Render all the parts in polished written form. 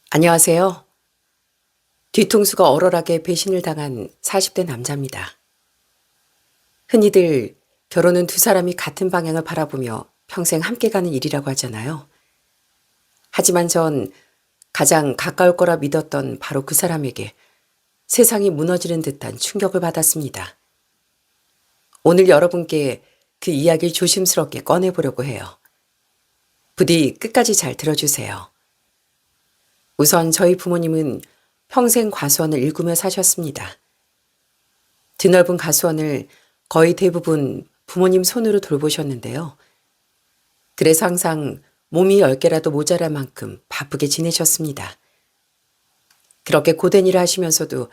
안녕하세요. 뒤통수가 얼얼하게 배신을 당한 40대 남자입니다. 흔히들 결혼은 두 사람이 같은 방향을 바라보며 평생 함께 가는 일이라고 하잖아요. 하지만 전 가장 가까울 거라 믿었던 바로 그 사람에게 세상이 무너지는 듯한 충격을 받았습니다. 오늘 여러분께 그 이야기를 조심스럽게 꺼내보려고 해요. 부디 끝까지 잘 들어주세요. 우선 저희 부모님은 평생 과수원을 일구며 사셨습니다. 드넓은 가수원을 거의 대부분 부모님 손으로 돌보셨는데요. 그래서 항상 몸이 10개라도 모자랄 만큼 바쁘게 지내셨습니다. 그렇게 고된 일을 하시면서도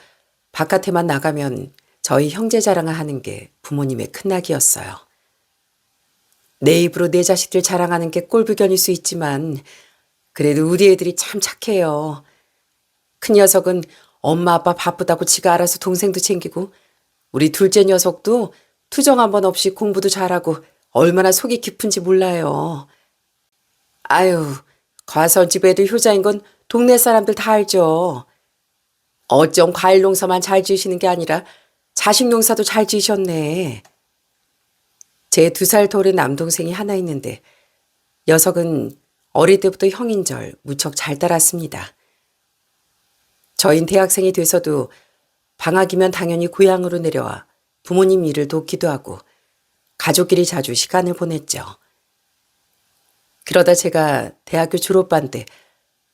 바깥에만 나가면 저희 형제 자랑을 하는 게 부모님의 큰 낙이었어요. 내 입으로 내 자식들 자랑하는 게 꼴불견일 수 있지만 그래도 우리 애들이 참 착해요. 큰 녀석은 엄마 아빠 바쁘다고 지가 알아서 동생도 챙기고 우리 둘째 녀석도 투정 한 번 없이 공부도 잘하고 얼마나 속이 깊은지 몰라요. 아유, 과수원집 애들 효자인 건 동네 사람들 다 알죠. 어쩜 과일 농사만 잘 지으시는 게 아니라 자식 농사도 잘 지으셨네. 제 2살 더 어린 남동생이 하나 있는데 녀석은 어릴 때부터 형인절 무척 잘 따랐습니다. 저흰 대학생이 돼서도 방학이면 당연히 고향으로 내려와 부모님 일을 돕기도 하고 가족끼리 자주 시간을 보냈죠. 그러다 제가 대학교 졸업반 때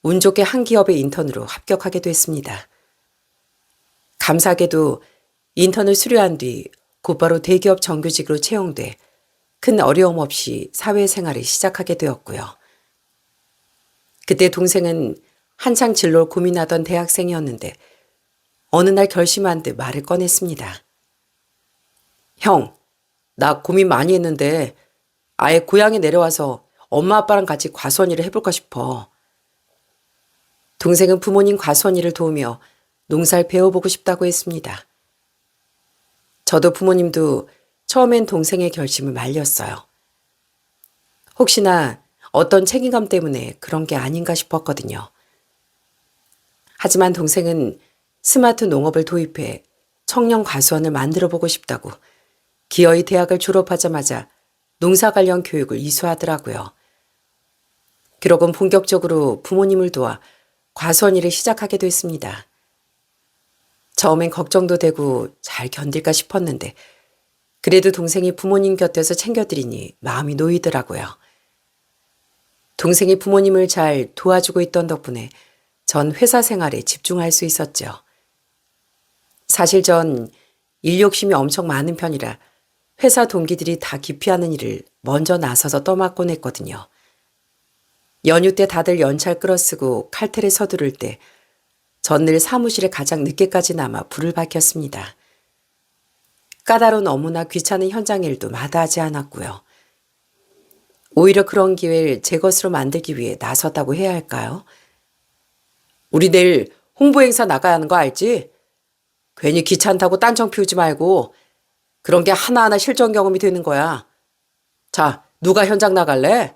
운 좋게 한 기업의 인턴으로 합격하게 됐습니다. 감사하게도 인턴을 수료한 뒤 곧바로 대기업 정규직으로 채용돼 큰 어려움 없이 사회생활을 시작하게 되었고요. 그때 동생은 한창 진로를 고민하던 대학생이었는데 어느 날 결심한 듯 말을 꺼냈습니다. 형, 나 고민 많이 했는데 아예 고향에 내려와서 엄마 아빠랑 같이 과수원 일을 해볼까 싶어. 동생은 부모님 과수원 일을 도우며 농사를 배워보고 싶다고 했습니다. 저도 부모님도 처음엔 동생의 결심을 말렸어요. 혹시나 어떤 책임감 때문에 그런 게 아닌가 싶었거든요. 하지만 동생은 스마트 농업을 도입해 청년 과수원을 만들어 보고 싶다고 기어이 대학을 졸업하자마자 농사 관련 교육을 이수하더라고요. 그러곤 본격적으로 부모님을 도와 과수원 일을 시작하게 됐습니다. 처음엔 걱정도 되고 잘 견딜까 싶었는데 그래도 동생이 부모님 곁에서 챙겨드리니 마음이 놓이더라고요. 동생이 부모님을 잘 도와주고 있던 덕분에 전 회사 생활에 집중할 수 있었죠. 사실 전 일 욕심이 엄청 많은 편이라 회사 동기들이 다 기피하는 일을 먼저 나서서 떠맡곤 했거든요. 연휴 때 다들 연차를 끌어쓰고 칼퇴를 서두를 때 전 늘 사무실에 가장 늦게까지 남아 불을 밝혔습니다. 까다로운 업무나 귀찮은 현장 일도 마다하지 않았고요. 오히려 그런 기회를 제 것으로 만들기 위해 나섰다고 해야 할까요? 우리 내일 홍보 행사 나가야 하는 거 알지? 괜히 귀찮다고 딴청 피우지 말고 그런 게 하나하나 실전 경험이 되는 거야. 자, 누가 현장 나갈래?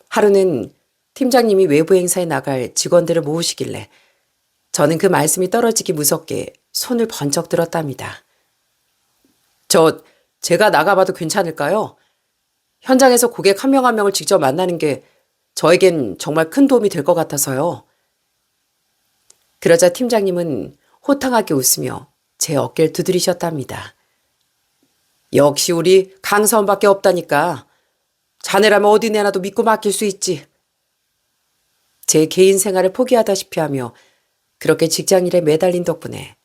하루는 팀장님이 외부 행사에 나갈 직원들을 모으시길래 저는 그 말씀이 떨어지기 무섭게 손을 번쩍 들었답니다. 제가 나가봐도 괜찮을까요? 현장에서 고객 한 명 한 명을 직접 만나는 게 저에겐 정말 큰 도움이 될 것 같아서요. 그러자 팀장님은 호탕하게 웃으며 제 어깨를 두드리셨답니다. 역시 우리 강사원밖에 없다니까. 자네라면 어디 내놔도 믿고 맡길 수 있지. 제 개인 생활을 포기하다시피 하며 그렇게 직장일에 매달린 덕분에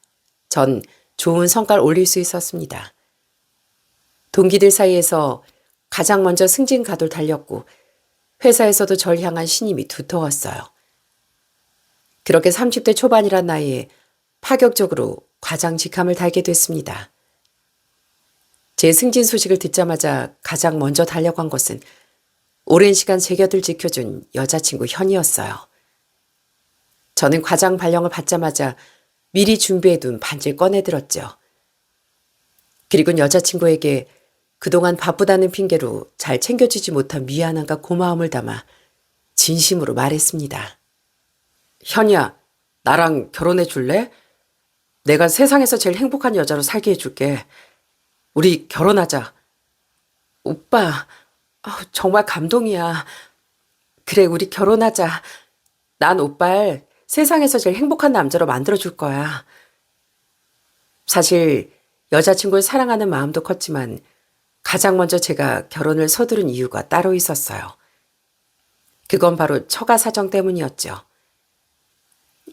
전 좋은 성과를 올릴 수 있었습니다. 동기들 사이에서 가장 먼저 승진가도를 달렸고 회사에서도 절 향한 신임이 두터웠어요. 그렇게 30대 초반이란 나이에 파격적으로 과장 직함을 달게 됐습니다. 제 승진 소식을 듣자마자 가장 먼저 달려간 것은 오랜 시간 제 곁을 지켜준 여자친구 현이었어요. 저는 과장 발령을 받자마자 미리 준비해둔 반지를 꺼내들었죠. 그리고 여자친구에게 그동안 바쁘다는 핑계로 잘 챙겨주지 못한 미안함과 고마움을 담아 진심으로 말했습니다. 현이야, 나랑 결혼해 줄래? 내가 세상에서 제일 행복한 여자로 살게 해줄게. 우리 결혼하자. 오빠, 정말 감동이야. 그래, 우리 결혼하자. 난 오빠를 세상에서 제일 행복한 남자로 만들어줄 거야. 사실 여자친구를 사랑하는 마음도 컸지만 가장 먼저 제가 결혼을 서두른 이유가 따로 있었어요. 그건 바로 처가 사정 때문이었죠.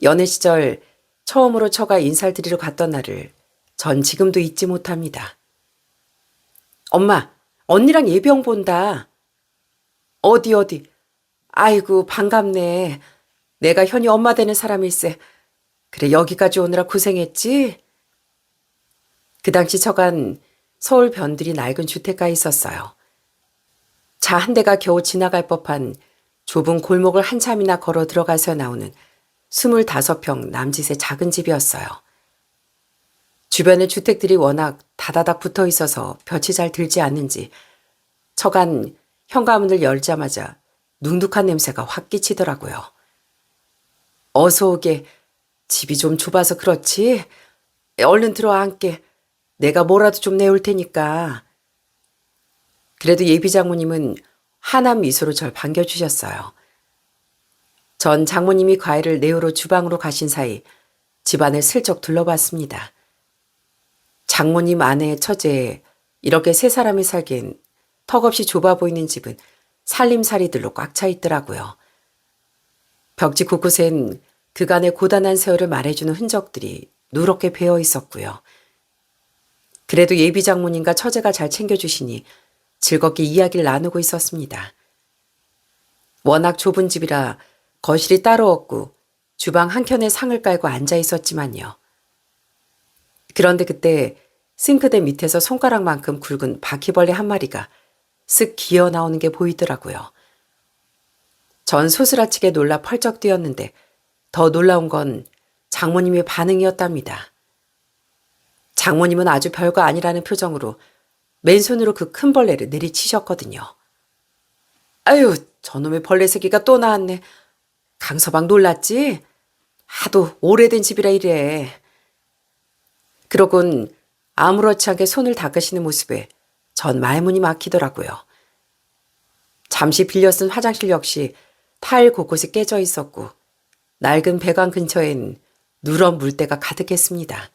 연애 시절 처음으로 처가 인사를 드리러 갔던 날을 전 지금도 잊지 못합니다. 엄마, 언니랑 예비형 본다. 어디? 아이고, 반갑네. 내가 현이 엄마 되는 사람일세. 그래, 여기까지 오느라 고생했지? 그 당시 처간 서울 변두리 낡은 주택가에 있었어요. 차 한 대가 겨우 지나갈 법한 좁은 골목을 한참이나 걸어 들어가서 나오는 25평 남짓의 작은 집이었어요. 주변에 주택들이 워낙 다다닥 붙어 있어서 볕이 잘 들지 않는지 처간 현관문을 열자마자 눅눅한 냄새가 확 끼치더라고요. 어서 오게. 집이 좀 좁아서 그렇지? 얼른 들어와 앉게. 내가 뭐라도 좀 내올 테니까. 그래도 예비 장모님은 환한 미소로 절 반겨주셨어요. 전 장모님이 과일을 내오러 주방으로 가신 사이 집안을 슬쩍 둘러봤습니다. 장모님 아내 처제 이렇게 세 사람이 살기엔 턱없이 좁아 보이는 집은 살림살이들로 꽉 차 있더라고요. 벽지 곳곳엔 그간의 고단한 세월을 말해주는 흔적들이 누렇게 배어 있었고요. 그래도 예비 장모님과 처제가 잘 챙겨주시니 즐겁게 이야기를 나누고 있었습니다. 워낙 좁은 집이라 거실이 따로 없고 주방 한켠에 상을 깔고 앉아 있었지만요. 그런데 그때 싱크대 밑에서 손가락만큼 굵은 바퀴벌레 한 마리가 쓱 기어 나오는 게 보이더라고요. 전 소스라치게 놀라 펄쩍 뛰었는데 더 놀라운 건 장모님의 반응이었답니다. 장모님은 아주 별거 아니라는 표정으로 맨손으로 그 큰 벌레를 내리치셨거든요. 아유, 저놈의 벌레 새끼가 또 나왔네. 강서방 놀랐지? 하도 오래된 집이라 이래. 그러곤 아무렇지 않게 손을 닦으시는 모습에 전 말문이 막히더라고요. 잠시 빌려 쓴 화장실 역시 타일 곳곳이 깨져 있었고 낡은 배관 근처엔 누런 물때가 가득했습니다.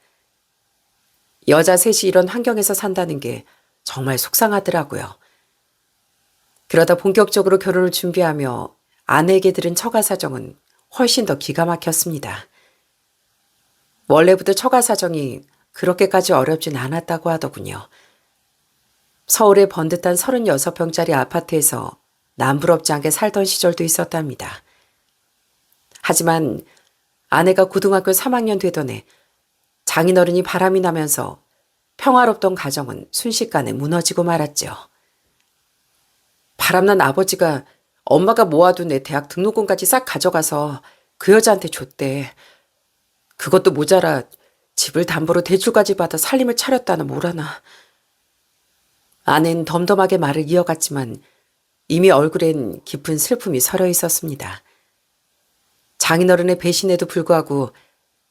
여자 셋이 이런 환경에서 산다는 게 정말 속상하더라고요. 그러다 본격적으로 결혼을 준비하며 아내에게 들은 처가 사정은 훨씬 더 기가 막혔습니다. 원래부터 처가 사정이 그렇게까지 어렵진 않았다고 하더군요. 서울의 번듯한 36평짜리 아파트에서 남부럽지 않게 살던 시절도 있었답니다. 하지만 아내가 고등학교 3학년 되던 해 장인어른이 바람이 나면서 평화롭던 가정은 순식간에 무너지고 말았죠. 바람난 아버지가 엄마가 모아둔 내 대학 등록금까지 싹 가져가서 그 여자한테 줬대. 그것도 모자라 집을 담보로 대출까지 받아 살림을 차렸다나 뭐라나. 아내는 덤덤하게 말을 이어갔지만 이미 얼굴엔 깊은 슬픔이 서려 있었습니다. 장인어른의 배신에도 불구하고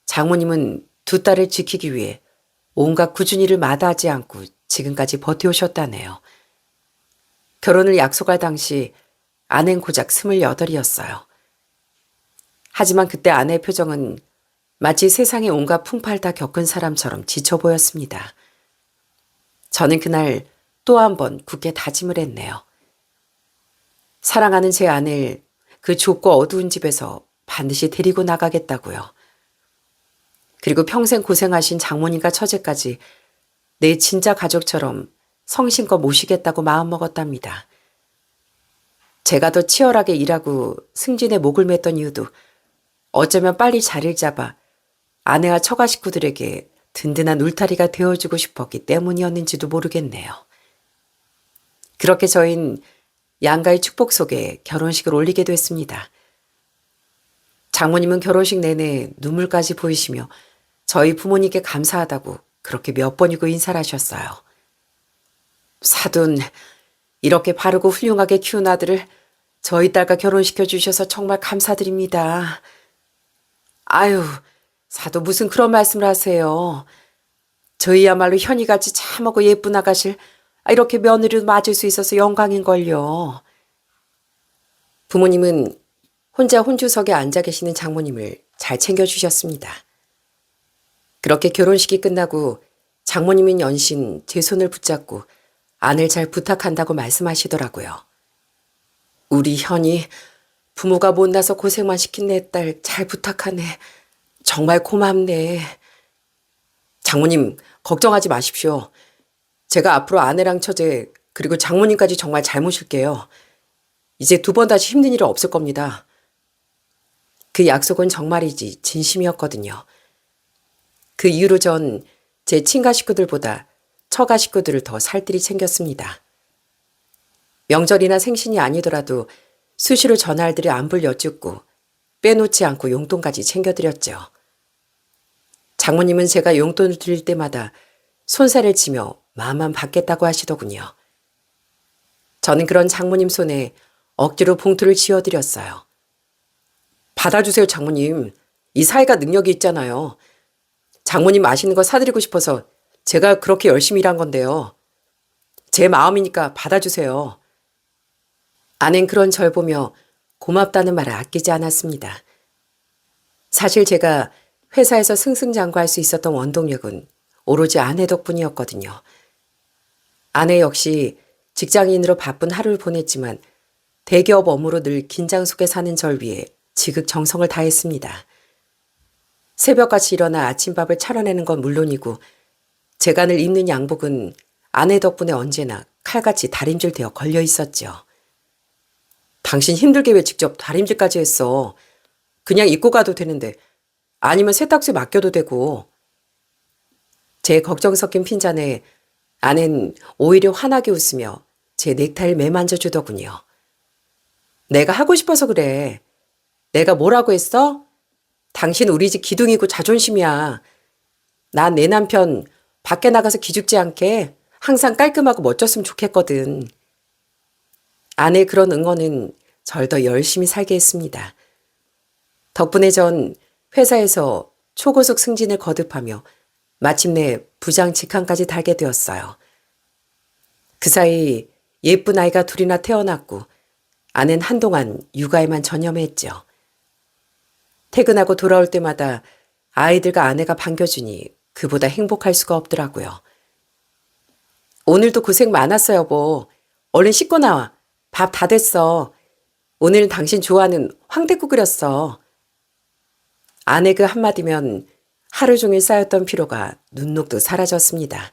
장모님은 두 딸을 지키기 위해 온갖 꾸준히를 마다하지 않고 지금까지 버텨오셨다네요. 결혼을 약속할 당시 아내는 고작 28이었어요. 하지만 그때 아내의 표정은 마치 세상의 온갖 풍파를 다 겪은 사람처럼 지쳐 보였습니다. 저는 그날 또 한 번 굳게 다짐을 했네요. 사랑하는 제 아내를 그 좁고 어두운 집에서 반드시 데리고 나가겠다고요. 그리고 평생 고생하신 장모님과 처제까지 내 진짜 가족처럼 성심껏 모시겠다고 마음먹었답니다. 제가 더 치열하게 일하고 승진에 목을 맸던 이유도 어쩌면 빨리 자리를 잡아 아내와 처가 식구들에게 든든한 울타리가 되어주고 싶었기 때문이었는지도 모르겠네요. 그렇게 저희는 양가의 축복 속에 결혼식을 올리게 됐습니다. 장모님은 결혼식 내내 눈물까지 보이시며 저희 부모님께 감사하다고 그렇게 몇 번이고 인사를 하셨어요. 사돈, 이렇게 바르고 훌륭하게 키운 아들을 저희 딸과 결혼시켜 주셔서 정말 감사드립니다. 아유, 사도 무슨 그런 말씀을 하세요. 저희야말로 현이같이 참하고 예쁜 아가씨를 이렇게 며느리로 맞을 수 있어서 영광인걸요. 부모님은 혼자 혼주석에 앉아 계시는 장모님을 잘 챙겨주셨습니다. 그렇게 결혼식이 끝나고 장모님은 연신 제 손을 붙잡고 아내를 잘 부탁한다고 말씀하시더라고요. 우리 현이 부모가 못나서 고생만 시킨 내 딸 잘 부탁하네. 정말 고맙네. 장모님, 걱정하지 마십시오. 제가 앞으로 아내랑 처제 그리고 장모님까지 정말 잘 모실게요. 이제 두 번 다시 힘든 일은 없을 겁니다. 그 약속은 정말이지 진심이었거든요. 그 이후로 전 제 친가 식구들보다 처가 식구들을 더 살뜰히 챙겼습니다. 명절이나 생신이 아니더라도 수시로 전화할들이 안부를 여쭙고 빼놓지 않고 용돈까지 챙겨드렸죠. 장모님은 제가 용돈을 드릴 때마다 손살을 치며 마음만 받겠다고 하시더군요. 저는 그런 장모님 손에 억지로 봉투를 쥐어드렸어요. 받아주세요, 장모님. 이 사이가 능력이 있잖아요. 장모님 맛있는 거 사드리고 싶어서 제가 그렇게 열심히 일한 건데요. 제 마음이니까 받아주세요. 아낸 그런 절 보며 고맙다는 말을 아끼지 않았습니다. 사실 제가 회사에서 승승장구할 수 있었던 원동력은 오로지 아내 덕분이었거든요. 아내 역시 직장인으로 바쁜 하루를 보냈지만 대기업 업무로 늘 긴장 속에 사는 절 위해 지극정성을 다했습니다. 새벽같이 일어나 아침밥을 차려내는 건 물론이고 제가 늘 입는 양복은 아내 덕분에 언제나 칼같이 다림질되어 걸려 있었죠. 당신 힘들게 왜 직접 다림질까지 했어? 그냥 입고 가도 되는데 아니면 세탁소에 맡겨도 되고. 제 걱정 섞인 핀잔에 아내는 오히려 환하게 웃으며 제 넥타이를 매만져 주더군요. 내가 하고 싶어서 그래. 내가 뭐라고 했어? 당신 우리 집 기둥이고 자존심이야. 난 내 남편 밖에 나가서 기죽지 않게 항상 깔끔하고 멋졌으면 좋겠거든. 아내의 그런 응원은 절 더 열심히 살게 했습니다. 덕분에 전 회사에서 초고속 승진을 거듭하며 마침내 부장 직함까지 달게 되었어요. 그 사이 예쁜 아이가 둘이나 태어났고 아내는 한동안 육아에만 전념했죠. 퇴근하고 돌아올 때마다 아이들과 아내가 반겨주니 그보다 행복할 수가 없더라고요. 오늘도 고생 많았어, 여보. 얼른 씻고 나와. 밥 다 됐어. 오늘은 당신 좋아하는 황태국 끓였어. 아내 그 한마디면 하루 종일 쌓였던 피로가 눈녹듯 사라졌습니다.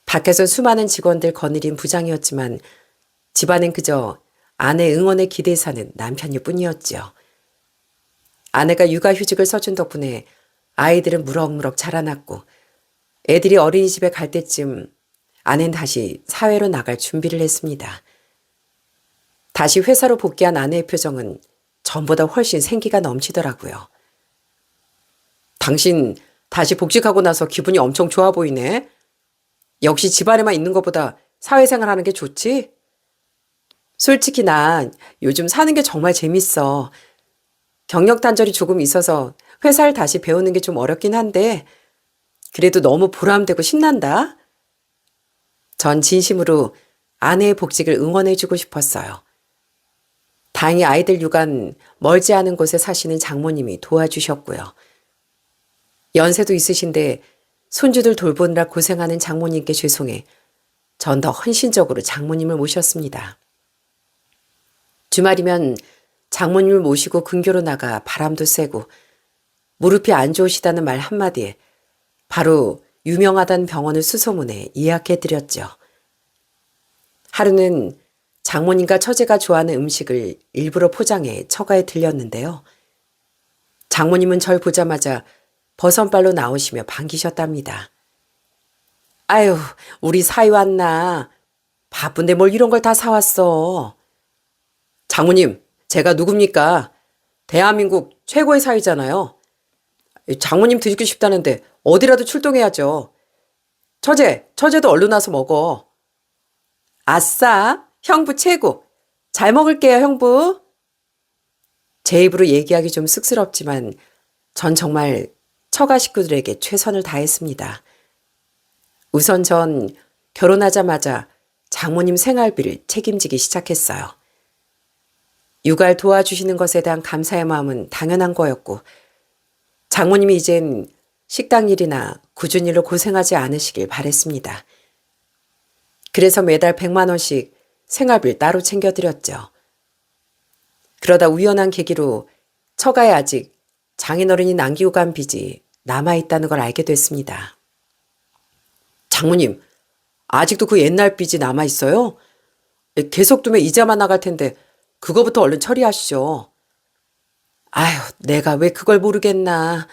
밖에서 수많은 직원들 거느린 부장이었지만 집안엔 그저 아내 응원에 기대에 사는 남편일 뿐이었죠. 아내가 육아휴직을 써준 덕분에 아이들은 무럭무럭 자라났고 애들이 어린이집에 갈 때쯤 아내는 다시 사회로 나갈 준비를 했습니다. 다시 회사로 복귀한 아내의 표정은 전보다 훨씬 생기가 넘치더라고요. 당신 다시 복직하고 나서 기분이 엄청 좋아 보이네. 역시 집안에만 있는 것보다 사회생활하는 게 좋지? 솔직히 난 요즘 사는 게 정말 재밌어. 경력 단절이 조금 있어서 회사를 다시 배우는 게 좀 어렵긴 한데 그래도 너무 보람되고 신난다. 전 진심으로 아내의 복직을 응원해주고 싶었어요. 다행히 아이들 육아는 멀지 않은 곳에 사시는 장모님이 도와주셨고요. 연세도 있으신데 손주들 돌보느라 고생하는 장모님께 죄송해 전 더 헌신적으로 장모님을 모셨습니다. 주말이면 장모님을 모시고 근교로 나가 바람도 쐬고 무릎이 안 좋으시다는 말 한마디에 바로 유명하다는 병원을 수소문해 예약해드렸죠. 하루는 장모님과 처제가 좋아하는 음식을 일부러 포장해 처가에 들렸는데요. 장모님은 절 보자마자 버선발로 나오시며 반기셨답니다. 아유, 우리 사위 왔나. 바쁜데 뭘 이런 걸 다 사왔어. 장모님, 제가 누굽니까? 대한민국 최고의 사위잖아요. 장모님 드시고 싶다는데 어디라도 출동해야죠. 처제도 얼른 와서 먹어. 아싸, 형부 최고. 잘 먹을게요, 형부. 제 입으로 얘기하기 좀 쑥스럽지만 전 정말 처가 식구들에게 최선을 다했습니다. 우선 전 결혼하자마자 장모님 생활비를 책임지기 시작했어요. 육아를 도와주시는 것에 대한 감사의 마음은 당연한 거였고, 장모님이 이젠 식당 일이나 굳은 일로 고생하지 않으시길 바랬습니다. 그래서 매달 100만 원씩 생활비를 따로 챙겨드렸죠. 그러다 우연한 계기로 처가에 아직 장인어른이 남기고 간 빚이 남아있다는 걸 알게 됐습니다. 장모님, 아직도 그 옛날 빚이 남아있어요? 계속 두면 이자만 나갈 텐데 그거부터 얼른 처리하시죠. 아휴, 내가 왜 그걸 모르겠나.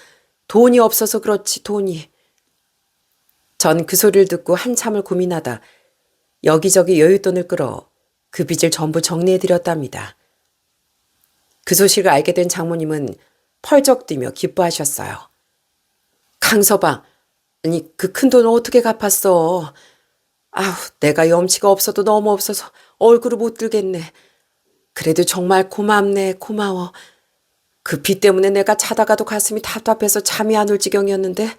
돈이 없어서 그렇지, 돈이. 전 그 소리를 듣고 한참을 고민하다 여기저기 여윳돈을 끌어 그 빚을 전부 정리해드렸답니다. 그 소식을 알게 된 장모님은 펄쩍 뛰며 기뻐하셨어요. 강서방, 아니 그 큰 돈을 어떻게 갚았어? 아우, 내가 염치가 없어도 너무 없어서 얼굴을 못 들겠네. 그래도 정말 고맙네, 고마워. 그 빚 때문에 내가 자다가도 가슴이 답답해서 잠이 안 올 지경이었는데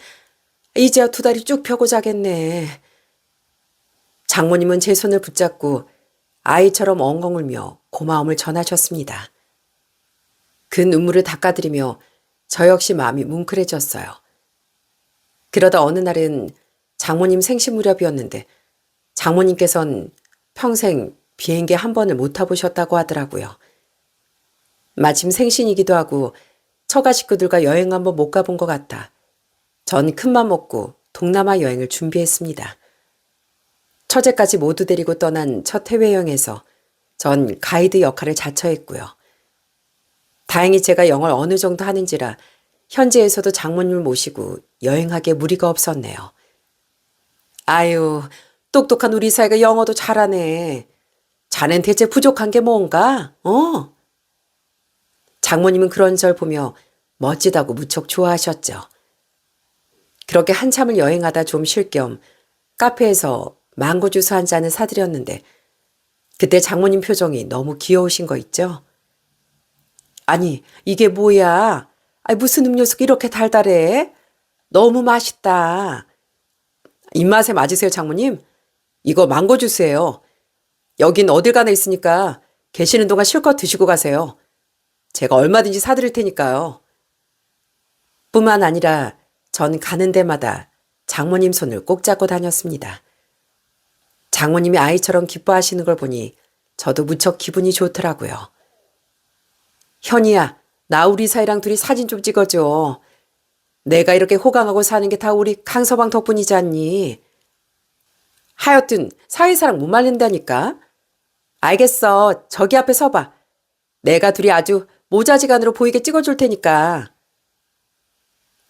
이제야 두 다리 쭉 펴고 자겠네. 장모님은 제 손을 붙잡고 아이처럼 엉엉 울며 고마움을 전하셨습니다. 그 눈물을 닦아드리며 저 역시 마음이 뭉클해졌어요. 그러다 어느 날은 장모님 생신 무렵이었는데 장모님께선 평생 비행기 한 번을 못 타보셨다고 하더라고요. 마침 생신이기도 하고 처가 식구들과 여행 한번 못 가본 것 같아 전 큰맘 먹고 동남아 여행을 준비했습니다. 처제까지 모두 데리고 떠난 첫 해외여행에서 전 가이드 역할을 자처했고요. 다행히 제가 영어를 어느 정도 하는지라 현지에서도 장모님을 모시고 여행하기에 무리가 없었네요. 아유, 똑똑한 우리 사이가 영어도 잘하네. 자넨 대체 부족한 게 뭔가? 장모님은 그런 절 보며 멋지다고 무척 좋아하셨죠. 그렇게 한참을 여행하다 좀 쉴 겸 카페에서 망고 주스 한 잔을 사드렸는데 그때 장모님 표정이 너무 귀여우신 거 있죠? 아니, 이게 뭐야? 아니, 무슨 음료수가 이렇게 달달해? 너무 맛있다. 입맛에 맞으세요, 장모님? 이거 망고 주스예요. 여긴 어딜 가나 있으니까 계시는 동안 실컷 드시고 가세요. 제가 얼마든지 사드릴 테니까요. 뿐만 아니라 전 가는 데마다 장모님 손을 꼭 잡고 다녔습니다. 장모님이 아이처럼 기뻐하시는 걸 보니 저도 무척 기분이 좋더라고요. 현이야, 나 우리 사이랑 둘이 사진 좀 찍어줘. 내가 이렇게 호강하고 사는 게 다 우리 강서방 덕분이지 않니? 하여튼 사이사랑 못 말린다니까. 알겠어. 저기 앞에 서봐. 내가 둘이 아주 모자지간으로 보이게 찍어줄 테니까.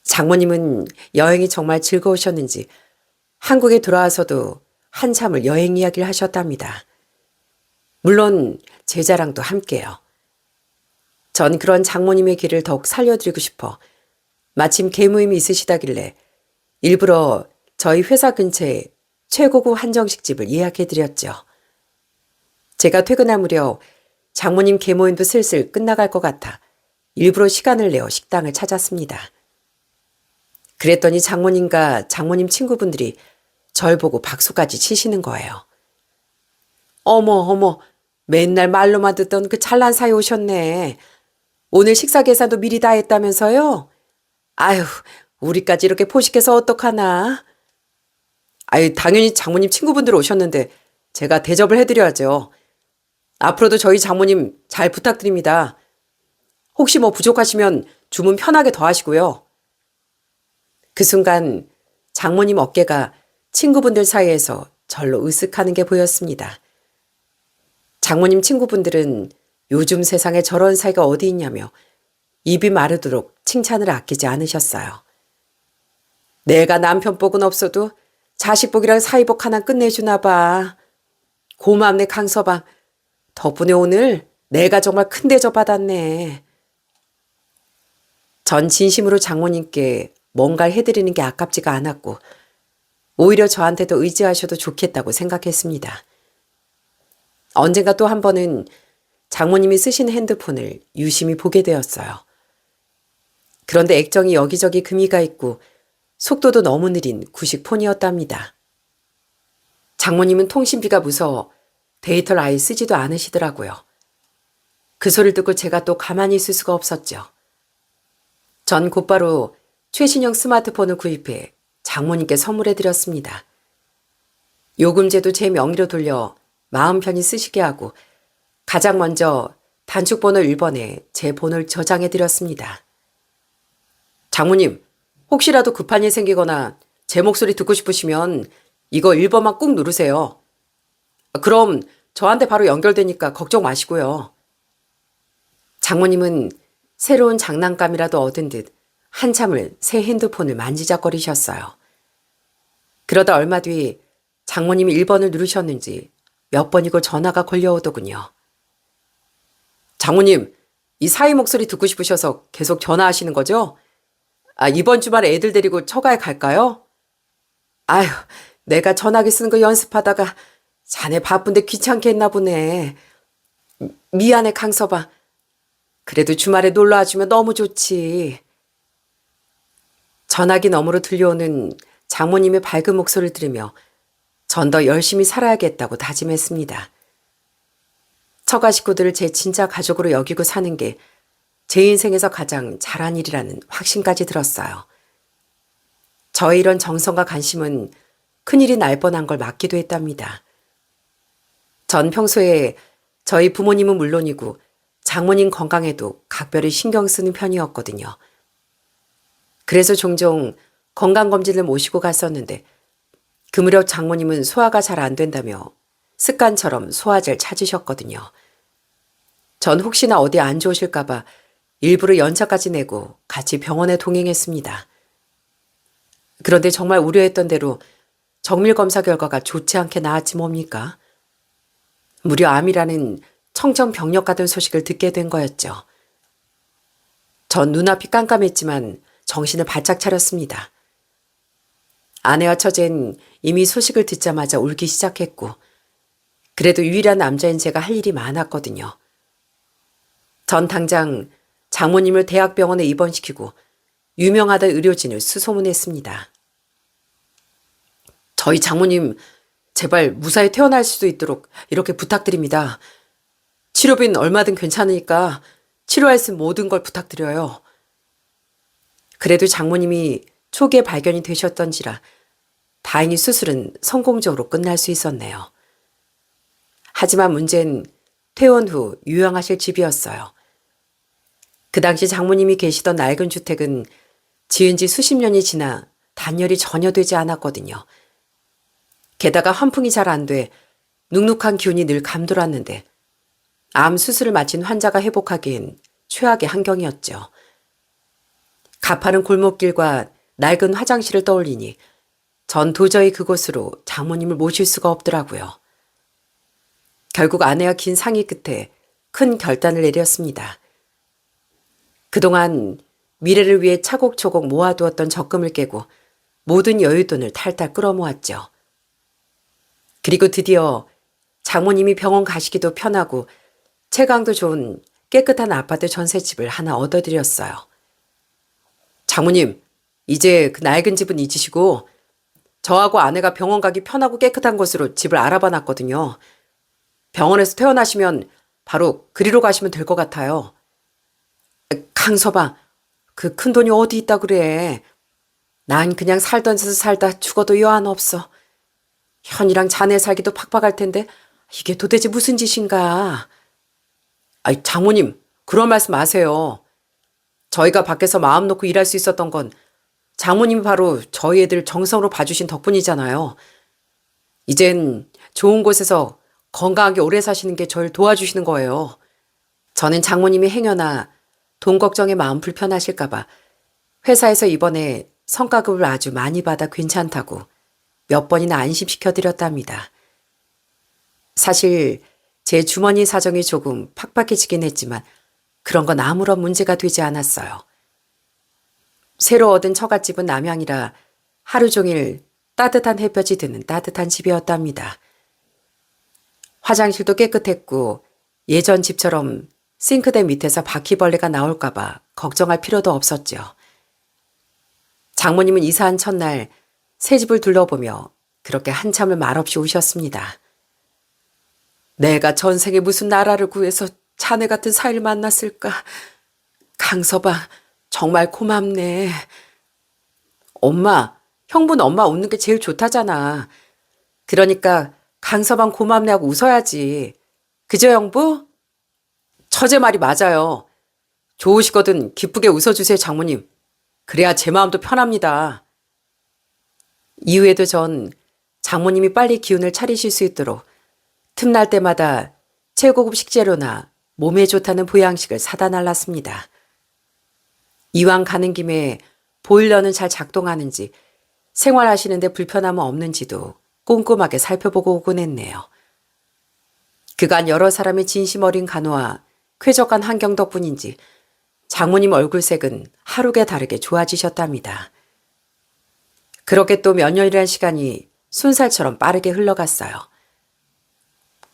장모님은 여행이 정말 즐거우셨는지 한국에 돌아와서도 한참을 여행 이야기를 하셨답니다. 물론 제 자랑도 함께요. 전 그런 장모님의 길을 더욱 살려드리고 싶어 마침 계모임이 있으시다길래 일부러 저희 회사 근처에 최고급 한정식집을 예약해드렸죠. 제가 퇴근할 무렵 장모님 계모임도 슬슬 끝나갈 것 같아 일부러 시간을 내어 식당을 찾았습니다. 그랬더니 장모님과 장모님 친구분들이 절 보고 박수까지 치시는 거예요. 어머 어머, 맨날 말로만 듣던 그 잘난 사이 오셨네. 오늘 식사 계산도 미리 다 했다면서요? 아휴, 우리까지 이렇게 포식해서 어떡하나. 아유, 당연히 장모님 친구분들 오셨는데 제가 대접을 해드려야죠. 앞으로도 저희 장모님 잘 부탁드립니다. 혹시 뭐 부족하시면 주문 편하게 더 하시고요. 그 순간 장모님 어깨가 친구분들 사이에서 절로 으쓱하는 게 보였습니다. 장모님 친구분들은 요즘 세상에 저런 사이가 어디 있냐며 입이 마르도록 칭찬을 아끼지 않으셨어요. 내가 남편 복은 없어도 자식 복이랑 사위 복 하나 끝내주나 봐. 고맙네 강서방. 덕분에 오늘 내가 정말 큰 대접 받았네. 전 진심으로 장모님께 뭔가를 해드리는 게 아깝지가 않았고 오히려 저한테도 의지하셔도 좋겠다고 생각했습니다. 언젠가 또 한 번은 장모님이 쓰시는 핸드폰을 유심히 보게 되었어요. 그런데 액정이 여기저기 금이가 있고 속도도 너무 느린 구식폰이었답니다. 장모님은 통신비가 무서워 데이터를 아예 쓰지도 않으시더라고요. 그 소리를 듣고 제가 또 가만히 있을 수가 없었죠. 전 곧바로 최신형 스마트폰을 구입해 장모님께 선물해드렸습니다. 요금제도 제 명의로 돌려 마음 편히 쓰시게 하고 가장 먼저 단축번호 1번에 제 번호를 저장해드렸습니다. 장모님, 혹시라도 급한 일 생기거나 제 목소리 듣고 싶으시면 이거 1번만 꾹 누르세요. 그럼 저한테 바로 연결되니까 걱정 마시고요. 장모님은 새로운 장난감이라도 얻은 듯 한참을 새 핸드폰을 만지작거리셨어요. 그러다 얼마 뒤 장모님이 1번을 누르셨는지 몇 번이고 전화가 걸려오더군요. 장모님, 이 사위 목소리 듣고 싶으셔서 계속 전화하시는 거죠? 이번 주말에 애들 데리고 처가에 갈까요? 아휴, 내가 전화기 쓰는 거 연습하다가 자네 바쁜데 귀찮게 했나 보네. 미안해, 강서방. 그래도 주말에 놀러 와주면 너무 좋지. 전화기 너머로 들려오는 장모님의 밝은 목소리를 들으며 전 더 열심히 살아야겠다고 다짐했습니다. 처가 식구들을 제 진짜 가족으로 여기고 사는 게 제 인생에서 가장 잘한 일이라는 확신까지 들었어요. 저의 이런 정성과 관심은 큰일이 날 뻔한 걸 막기도 했답니다. 전 평소에 저희 부모님은 물론이고 장모님 건강에도 각별히 신경 쓰는 편이었거든요. 그래서 종종 건강검진을 모시고 갔었는데 그 무렵 장모님은 소화가 잘 안 된다며 습관처럼 소화제를 찾으셨거든요. 전 혹시나 어디 안 좋으실까봐 일부러 연차까지 내고 같이 병원에 동행했습니다. 그런데 정말 우려했던 대로 정밀검사 결과가 좋지 않게 나왔지 뭡니까? 무려 암이라는 청정병력 같은 소식을 듣게 된 거였죠. 전 눈앞이 깜깜했지만 정신을 바짝 차렸습니다. 아내와 처제는 이미 소식을 듣자마자 울기 시작했고 그래도 유일한 남자인 제가 할 일이 많았거든요. 전 당장 장모님을 대학병원에 입원시키고 유명하던 의료진을 수소문했습니다. 저희 장모님 제발 무사히 퇴원할 수도 있도록 이렇게 부탁드립니다. 치료비는 얼마든 괜찮으니까 치료할 수 있는 모든 걸 부탁드려요. 그래도 장모님이 초기에 발견이 되셨던지라 다행히 수술은 성공적으로 끝날 수 있었네요. 하지만 문제는 퇴원 후 유양하실 집이었어요. 그 당시 장모님이 계시던 낡은 주택은 지은 지 수십 년이 지나 단열이 전혀 되지 않았거든요. 게다가 환풍이 잘 안 돼 눅눅한 기운이 늘 감돌았는데 암 수술을 마친 환자가 회복하기엔 최악의 환경이었죠. 가파른 골목길과 낡은 화장실을 떠올리니 전 도저히 그곳으로 장모님을 모실 수가 없더라고요. 결국 아내와 긴 상의 끝에 큰 결단을 내렸습니다. 그동안 미래를 위해 차곡차곡 모아두었던 적금을 깨고 모든 여윳돈을 탈탈 끌어모았죠. 그리고 드디어 장모님이 병원 가시기도 편하고 채광도 좋은 깨끗한 아파트 전셋집을 하나 얻어드렸어요. 장모님, 이제 그 낡은 집은 잊으시고 저하고 아내가 병원 가기 편하고 깨끗한 곳으로 집을 알아봐 놨거든요. 병원에서 퇴원하시면 바로 그리로 가시면 될 것 같아요. 강서방, 그 큰돈이 어디 있다 그래. 난 그냥 살던 데서 살다 죽어도 여한 없어. 현이랑 자네 살기도 팍팍할 텐데 이게 도대체 무슨 짓인가. 장모님, 그런 말씀 마세요. 저희가 밖에서 마음 놓고 일할 수 있었던 건 장모님이 바로 저희 애들 정성으로 봐주신 덕분이잖아요. 이젠 좋은 곳에서 건강하게 오래 사시는 게 저를 도와주시는 거예요. 저는 장모님이 행여나 돈 걱정에 마음 불편하실까봐 회사에서 이번에 성과급을 아주 많이 받아 괜찮다고 몇 번이나 안심시켜드렸답니다. 사실 제 주머니 사정이 조금 팍팍해지긴 했지만 그런 건 아무런 문제가 되지 않았어요. 새로 얻은 처갓집은 남향이라 하루 종일 따뜻한 햇볕이 드는 따뜻한 집이었답니다. 화장실도 깨끗했고 예전 집처럼 싱크대 밑에서 바퀴벌레가 나올까봐 걱정할 필요도 없었죠. 장모님은 이사한 첫날 새 집을 둘러보며 그렇게 한참을 말없이 우셨습니다. 내가 전생에 무슨 나라를 구해서 자네 같은 사이를 만났을까. 강서방, 정말 고맙네. 엄마, 형부는 엄마 웃는 게 제일 좋다잖아. 그러니까 강서방 고맙네 하고 웃어야지. 그죠, 형부? 처제 말이 맞아요. 좋으시거든 기쁘게 웃어주세요, 장모님. 그래야 제 마음도 편합니다. 이후에도 전 장모님이 빨리 기운을 차리실 수 있도록 틈날 때마다 최고급 식재료나 몸에 좋다는 보양식을 사다 날랐습니다. 이왕 가는 김에 보일러는 잘 작동하는지 생활하시는데 불편함은 없는지도 꼼꼼하게 살펴보고 오곤 했네요. 그간 여러 사람의 진심 어린 간호와 쾌적한 환경 덕분인지 장모님 얼굴색은 하루가 다르게 좋아지셨답니다. 그렇게 또 몇 년이란 시간이 순살처럼 빠르게 흘러갔어요.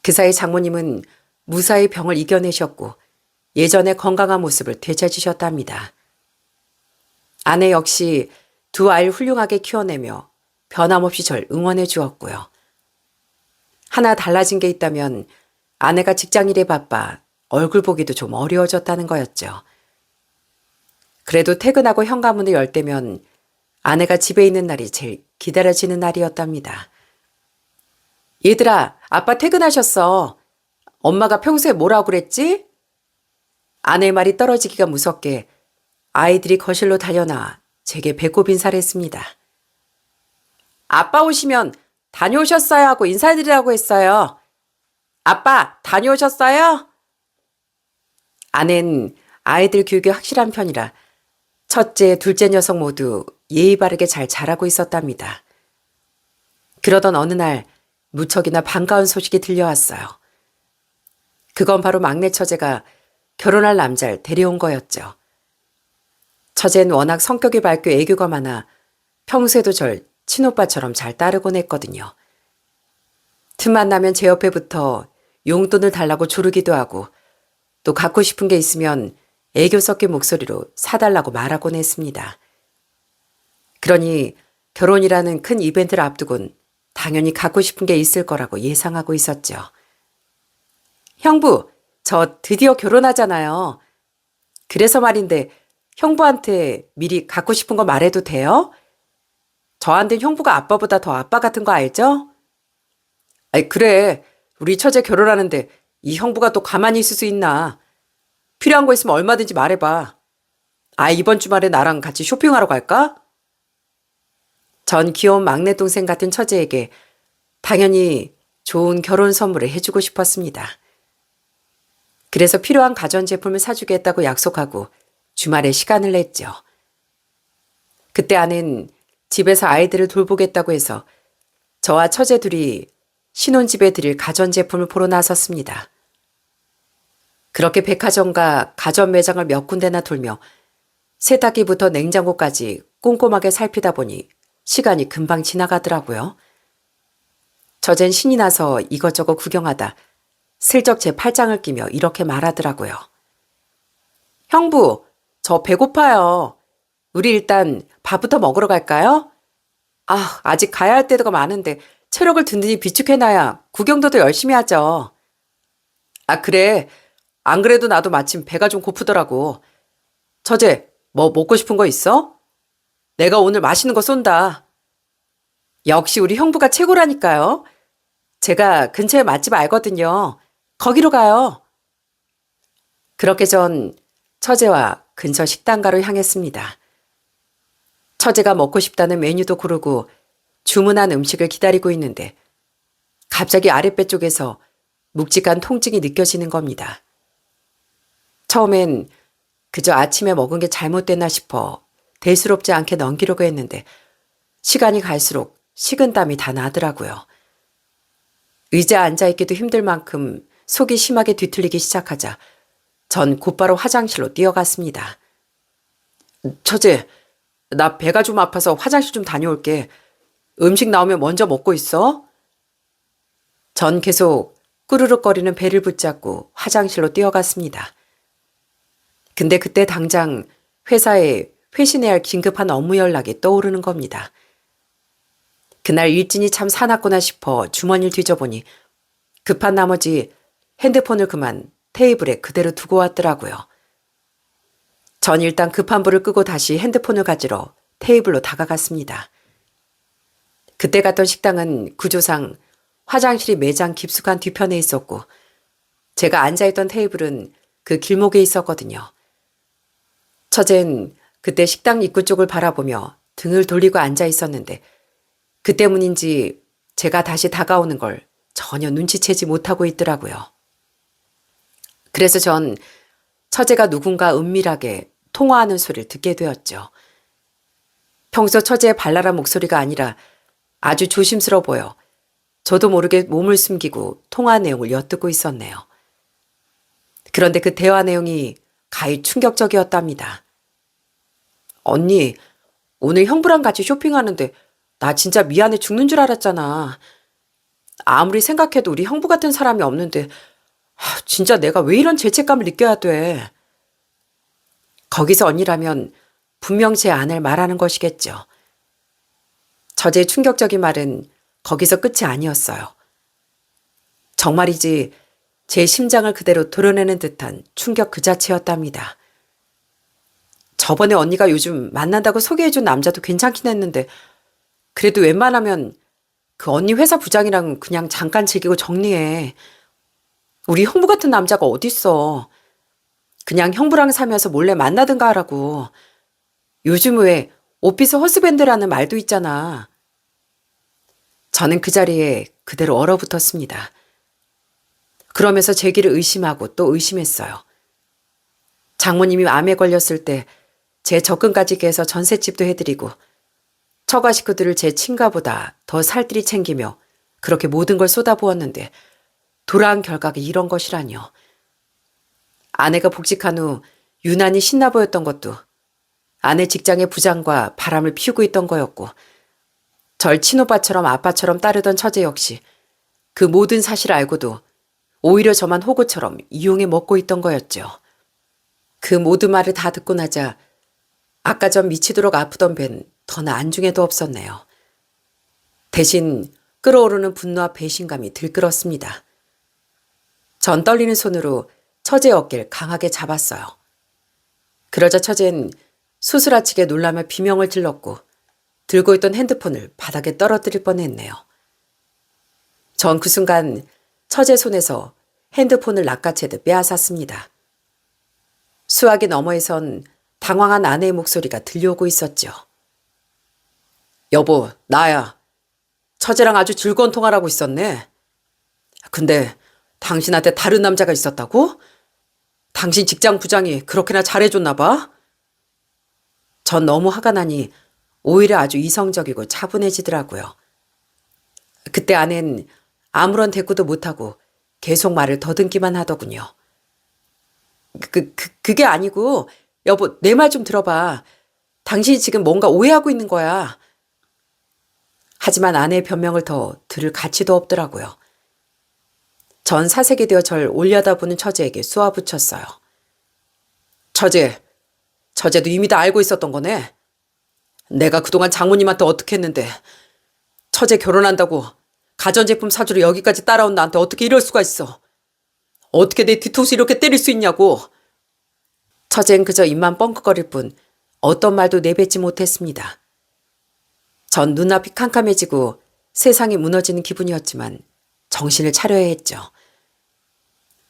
그 사이 장모님은 무사히 병을 이겨내셨고 예전의 건강한 모습을 되찾으셨답니다. 아내 역시 두 아이를 훌륭하게 키워내며 변함없이 절 응원해 주었고요. 하나 달라진 게 있다면 아내가 직장일에 바빠 얼굴 보기도 좀 어려워졌다는 거였죠. 그래도 퇴근하고 현관문을 열 때면 아내가 집에 있는 날이 제일 기다려지는 날이었답니다. 얘들아, 아빠 퇴근하셨어. 엄마가 평소에 뭐라고 그랬지? 아내의 말이 떨어지기가 무섭게 아이들이 거실로 달려나 제게 배꼽 인사를 했습니다. 아빠 오시면 다녀오셨어요 하고 인사드리라고 했어요. 아빠 다녀오셨어요? 아내는 아이들 교육이 확실한 편이라 첫째, 둘째 녀석 모두 예의 바르게 잘 자라고 있었답니다. 그러던 어느 날 무척이나 반가운 소식이 들려왔어요. 그건 바로 막내 처제가 결혼할 남자를 데려온 거였죠. 처제는 워낙 성격이 밝고 애교가 많아 평소에도 절 친오빠처럼 잘 따르곤 했거든요. 틈만 나면 제 옆에 붙어 용돈을 달라고 조르기도 하고 또 갖고 싶은 게 있으면 애교 섞인 목소리로 사달라고 말하곤 했습니다. 그러니 결혼이라는 큰 이벤트를 앞두곤 당연히 갖고 싶은 게 있을 거라고 예상하고 있었죠. 형부, 저 드디어 결혼하잖아요. 그래서 말인데 형부한테 미리 갖고 싶은 거 말해도 돼요? 저한텐 형부가 아빠보다 더 아빠 같은 거 알죠? 아이, 그래. 우리 처제 결혼하는데 이 형부가 또 가만히 있을 수 있나. 필요한 거 있으면 얼마든지 말해봐. 아, 이번 주말에 나랑 같이 쇼핑하러 갈까? 전 귀여운 막내 동생 같은 처제에게 당연히 좋은 결혼 선물을 해주고 싶었습니다. 그래서 필요한 가전제품을 사주겠다고 약속하고 주말에 시간을 냈죠. 그때 아내는 집에서 아이들을 돌보겠다고 해서 저와 처제 둘이 신혼집에 드릴 가전제품을 보러 나섰습니다. 그렇게 백화점과 가전 매장을 몇 군데나 돌며 세탁기부터 냉장고까지 꼼꼼하게 살피다 보니 시간이 금방 지나가더라고요. 저젠 신이 나서 이것저것 구경하다 슬쩍 제 팔짱을 끼며 이렇게 말하더라고요. 형부, 저 배고파요. 우리 일단 밥부터 먹으러 갈까요? 아, 아직 가야 할 때가 많은데 체력을 든든히 비축해놔야 구경도 더 열심히 하죠. 아, 그래. 안 그래도 나도 마침 배가 좀 고프더라고. 처제, 뭐 먹고 싶은 거 있어? 내가 오늘 맛있는 거 쏜다. 역시 우리 형부가 최고라니까요. 제가 근처에 맛집 알거든요. 거기로 가요. 그렇게 전 처제와 근처 식당가로 향했습니다. 처제가 먹고 싶다는 메뉴도 고르고 주문한 음식을 기다리고 있는데 갑자기 아랫배 쪽에서 묵직한 통증이 느껴지는 겁니다. 처음엔 그저 아침에 먹은 게 잘못됐나 싶어 대수롭지 않게 넘기려고 했는데 시간이 갈수록 식은땀이 다 나더라고요. 의자에 앉아있기도 힘들 만큼 속이 심하게 뒤틀리기 시작하자 전 곧바로 화장실로 뛰어갔습니다. 처제, 나 배가 좀 아파서 화장실 좀 다녀올게. 음식 나오면 먼저 먹고 있어. 전 계속 꾸르륵거리는 배를 붙잡고 화장실로 뛰어갔습니다. 근데 그때 당장 회사에 회신해야 할 긴급한 업무 연락이 떠오르는 겁니다. 그날 일진이 참 사납구나 싶어 주머니를 뒤져보니 급한 나머지 핸드폰을 그만 테이블에 그대로 두고 왔더라고요. 전 일단 급한 불을 끄고 다시 핸드폰을 가지러 테이블로 다가갔습니다. 그때 갔던 식당은 구조상 화장실이 매장 깊숙한 뒤편에 있었고 제가 앉아있던 테이블은 그 길목에 있었거든요. 처젠 그때 식당 입구 쪽을 바라보며 등을 돌리고 앉아 있었는데 그 때문인지 제가 다시 다가오는 걸 전혀 눈치채지 못하고 있더라고요. 그래서 전 처제가 누군가 은밀하게 통화하는 소리를 듣게 되었죠. 평소 처제의 발랄한 목소리가 아니라 아주 조심스러워 보여 저도 모르게 몸을 숨기고 통화 내용을 엿듣고 있었네요. 그런데 그 대화 내용이 가히 충격적이었답니다. 언니, 오늘 형부랑 같이 쇼핑하는데 나 진짜 미안해 죽는 줄 알았잖아. 아무리 생각해도 우리 형부 같은 사람이 없는데 진짜 내가 왜 이런 죄책감을 느껴야 돼. 거기서 언니라면 분명 제 아내를 말하는 것이겠죠. 저의 충격적인 말은 거기서 끝이 아니었어요. 정말이지 제 심장을 그대로 도려내는 듯한 충격 그 자체였답니다. 저번에 언니가 요즘 만난다고 소개해준 남자도 괜찮긴 했는데 그래도 웬만하면 그 언니 회사 부장이랑 그냥 잠깐 즐기고 정리해. 우리 형부 같은 남자가 어딨어. 그냥 형부랑 살면서 몰래 만나든가 하라고. 요즘 왜 오피스 허스밴드라는 말도 있잖아. 저는 그 자리에 그대로 얼어붙었습니다. 그러면서 제 길을 의심하고 또 의심했어요. 장모님이 암에 걸렸을 때 제 적금까지 해서 전셋집도 해드리고 처가 식구들을 제 친가보다 더 살뜰히 챙기며 그렇게 모든 걸 쏟아부었는데 돌아온 결과가 이런 것이라뇨. 아내가 복직한 후 유난히 신나 보였던 것도 아내 직장의 부장과 바람을 피우고 있던 거였고 절 친오빠처럼 아빠처럼 따르던 처제 역시 그 모든 사실을 알고도 오히려 저만 호구처럼 이용해 먹고 있던 거였죠. 그 모든 말을 다 듣고 나자 아까 전 미치도록 아프던 배는 더 안중에도 없었네요. 대신 끓어오르는 분노와 배신감이 들끓었습니다. 전 떨리는 손으로 처제의 어깨를 강하게 잡았어요. 그러자 처제는 수스라치게 놀라며 비명을 질렀고 들고 있던 핸드폰을 바닥에 떨어뜨릴 뻔했네요. 전 그 순간 처제 손에서 핸드폰을 낚아채듯 빼앗았습니다. 수화기 너머에선 당황한 아내의 목소리가 들려오고 있었죠. 여보, 나야. 처제랑 아주 즐거운 통화를 하고 있었네. 근데 당신한테 다른 남자가 있었다고? 당신 직장 부장이 그렇게나 잘해줬나 봐? 전 너무 화가 나니 오히려 아주 이성적이고 차분해지더라고요. 그때 아내는 아무런 대꾸도 못하고 계속 말을 더듬기만 하더군요. 그게 아니고 여보 내 말 좀 들어봐. 당신이 지금 뭔가 오해하고 있는 거야. 하지만 아내의 변명을 더 들을 가치도 없더라고요. 전 사색이 되어 절 올려다보는 처제에게 쏘아붙였어요. 처제도 이미 다 알고 있었던 거네. 내가 그동안 장모님한테 어떻게 했는데 처제 결혼한다고 가전제품 사주러 여기까지 따라온 나한테 어떻게 이럴 수가 있어. 어떻게 내 뒤통수 이렇게 때릴 수 있냐고. 처제는 그저 입만 뻥긋거릴 뿐 어떤 말도 내뱉지 못했습니다. 전 눈앞이 캄캄해지고 세상이 무너지는 기분이었지만 정신을 차려야 했죠.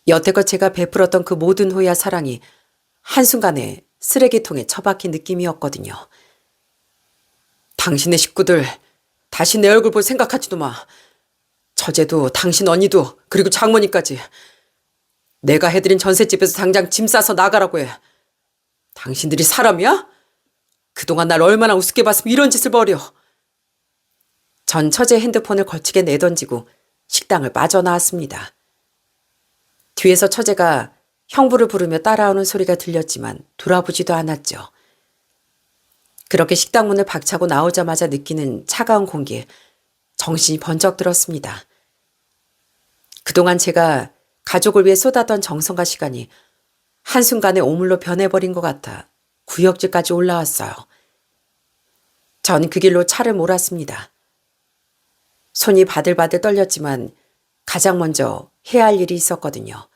여태껏 제가 베풀었던 그 모든 호의와 사랑이 한순간에 쓰레기통에 처박힌 느낌이었거든요. 당신의 식구들 다시 내 얼굴 볼 생각하지도 마. 처제도 당신 언니도 그리고 장모님까지. 내가 해드린 전셋집에서 당장 짐 싸서 나가라고 해. 당신들이 사람이야? 그동안 날 얼마나 우습게 봤으면 이런 짓을 벌여. 전 처제 핸드폰을 거치게 내던지고 식당을 빠져나왔습니다. 뒤에서 처제가 형부를 부르며 따라오는 소리가 들렸지만 돌아보지도 않았죠. 그렇게 식당 문을 박차고 나오자마자 느끼는 차가운 공기에 정신이 번쩍 들었습니다. 그동안 제가 가족을 위해 쏟았던 정성과 시간이 한순간에 오물로 변해버린 것 같아 구역질까지 올라왔어요. 전 그 길로 차를 몰았습니다. 손이 바들바들 떨렸지만 가장 먼저 해야 할 일이 있었거든요.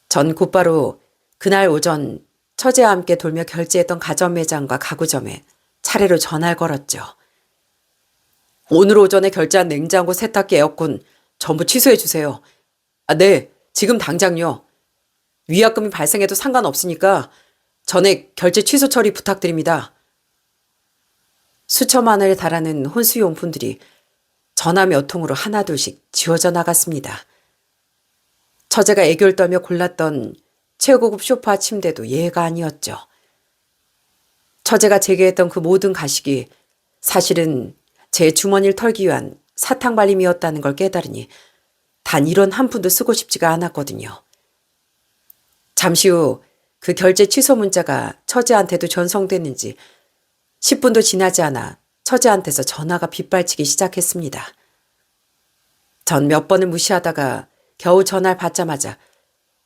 전 곧바로 그날 오전 처제와 함께 돌며 결제했던 가전 매장과 가구점에 차례로 전화를 걸었죠. 오늘 오전에 결제한 냉장고, 세탁기, 에어컨 전부 취소해 주세요. 아, 네, 지금 당장요. 위약금이 발생해도 상관없으니까 전액 결제 취소 처리 부탁드립니다. 수천만 원에 달하는 혼수용품들이 전화 몇 통으로 하나둘씩 지워져 나갔습니다. 처제가 애교를 떨며 골랐던 최고급 소파 침대도 예외가 아니었죠. 처제가 제기했던 그 모든 가식이 사실은 제 주머니를 털기 위한 사탕발림이었다는 걸 깨달으니 단 이런 한 푼도 쓰고 싶지가 않았거든요. 잠시 후 그 결제 취소 문자가 처제한테도 전송됐는지 10분도 지나지 않아 처제한테서 전화가 빗발치기 시작했습니다. 전 몇 번을 무시하다가 겨우 전화를 받자마자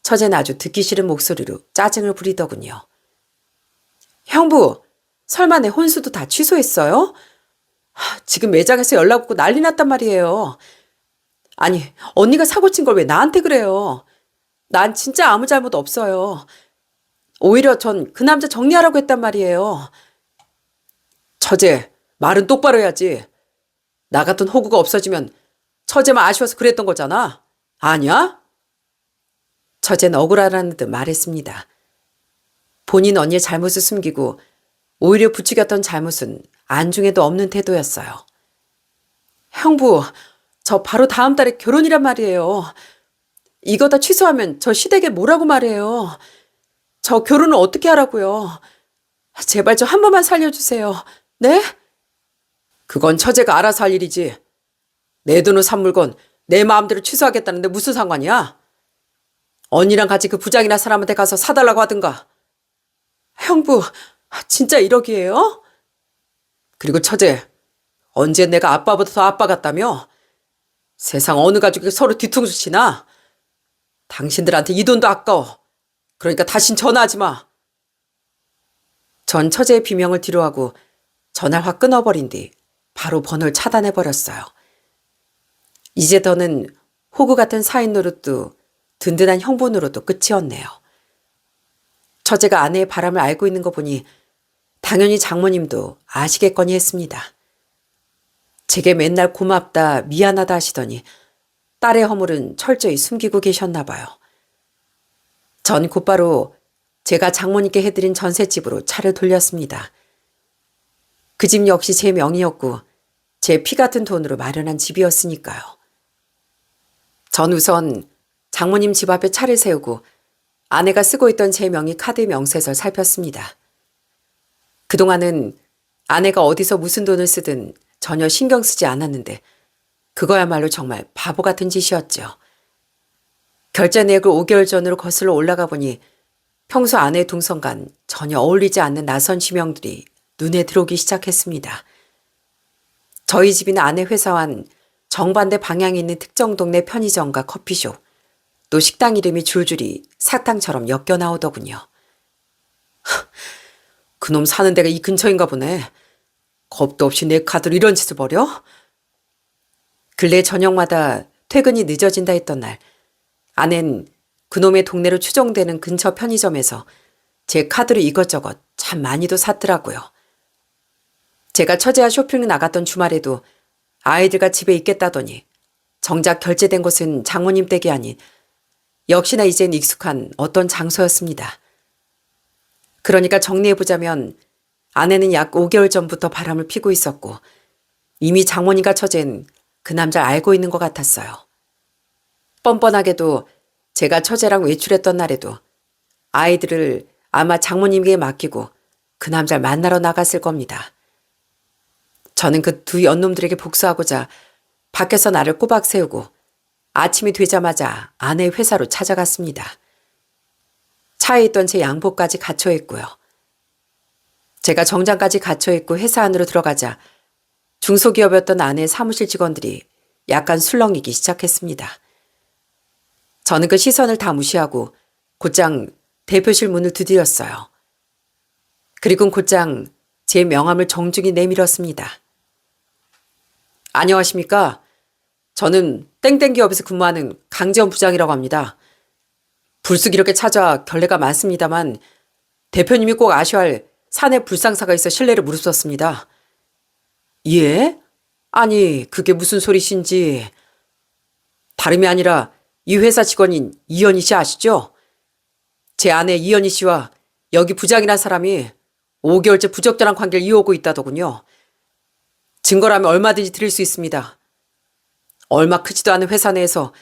처제는 아주 듣기 싫은 목소리로 짜증을 부리더군요. 형부, 설마 내 혼수도 다 취소했어요? 지금 매장에서 연락 오고 난리 났단 말이에요. 아니, 언니가 사고 친 걸 왜 나한테 그래요? 난 진짜 아무 잘못 없어요. 오히려 전 그 남자 정리하라고 했단 말이에요. 처제, 말은 똑바로 해야지. 나 같은 호구가 없어지면 처제만 아쉬워서 그랬던 거잖아. 아니야? 처제는 억울하다는 듯 말했습니다. 본인 언니의 잘못을 숨기고 오히려 부추겼던 잘못은 안중에도 없는 태도였어요. 형부, 저 바로 다음 달에 결혼이란 말이에요. 이거 다 취소하면 저 시댁에 뭐라고 말해요. 저 결혼을 어떻게 하라고요. 제발 저 한 번만 살려주세요. 네? 그건 처제가 알아서 할 일이지. 내 돈을 산 물건 내 마음대로 취소하겠다는데 무슨 상관이야? 언니랑 같이 그 부장이나 사람한테 가서 사달라고 하든가. 형부, 진짜 1억이에요? 그리고 처제, 언제 내가 아빠보다 더 아빠 같다며? 세상 어느 가족이 서로 뒤통수 치나? 당신들한테 이 돈도 아까워. 그러니까 다신 전화하지 마. 전 처제의 비명을 뒤로하고 전화를 확 끊어버린 뒤 바로 번호를 차단해버렸어요. 이제 더는 호구 같은 사인 노릇도 든든한 형부 노릇도 끝이었네요. 처제가 아내의 바람을 알고 있는 거 보니 당연히 장모님도 아시겠거니 했습니다. 제게 맨날 고맙다, 미안하다 하시더니 딸의 허물은 철저히 숨기고 계셨나 봐요. 전 곧바로 제가 장모님께 해드린 전셋집으로 차를 돌렸습니다. 그 집 역시 제 명의였고 제 피 같은 돈으로 마련한 집이었으니까요. 전 우선 장모님 집 앞에 차를 세우고 아내가 쓰고 있던 제 명의 카드 명세서를 살폈습니다. 그동안은 아내가 어디서 무슨 돈을 쓰든 전혀 신경 쓰지 않았는데 그거야말로 정말 바보 같은 짓이었죠. 결제 내역을 5개월 전으로 거슬러 올라가 보니 평소 아내의 동선간 전혀 어울리지 않는 낯선 지명들이 눈에 들어오기 시작했습니다. 저희 집이나 아내 회사와는 정반대 방향에 있는 특정 동네 편의점과 커피숍, 또 식당 이름이 줄줄이 사탕처럼 엮여 나오더군요. 그놈 사는 데가 이 근처인가 보네. 겁도 없이 내 카드로 이런 짓을 벌여? 근래 저녁마다 퇴근이 늦어진다 했던 날, 아낸 그놈의 동네로 추정되는 근처 편의점에서 제 카드로 이것저것 참 많이도 샀더라고요. 제가 처제와 쇼핑을 나갔던 주말에도 아이들과 집에 있겠다더니 정작 결제된 곳은 장모님 댁이 아닌 역시나 이젠 익숙한 어떤 장소였습니다. 그러니까 정리해보자면 아내는 약 5개월 전부터 바람을 피고 있었고 이미 장모님과 처제는 그 남자를 알고 있는 것 같았어요. 뻔뻔하게도 제가 처제랑 외출했던 날에도 아이들을 아마 장모님에게 맡기고 그 남자를 만나러 나갔을 겁니다. 저는 그 두 연놈들에게 복수하고자 밖에서 나를 꼬박 세우고 아침이 되자마자 아내의 회사로 찾아갔습니다. 차에 있던 제 양복까지 갖춰있고요. 제가 정장까지 갖춰있고 회사 안으로 들어가자 중소기업이었던 아내의 사무실 직원들이 약간 술렁이기 시작했습니다. 저는 그 시선을 다 무시하고 곧장 대표실 문을 두드렸어요. 그리고 곧장 제 명함을 정중히 내밀었습니다. 안녕하십니까? 저는 땡땡 기업에서 근무하는 강재원 부장이라고 합니다. 불쑥 이렇게 찾아와 결례가 많습니다만 대표님이 꼭 아셔야 할 사내 불상사가 있어 실례를 무릅썼습니다. 예? 아니, 그게 무슨 소리신지. 다름이 아니라 이 회사 직원인 이현희 씨 아시죠? 제 아내 이현희 씨와 여기 부장이란 사람이 5개월째 부적절한 관계를 이어오고 있다더군요. 증거라면 얼마든지 드릴 수 있습니다. 얼마 크지도 않은 회사 내에서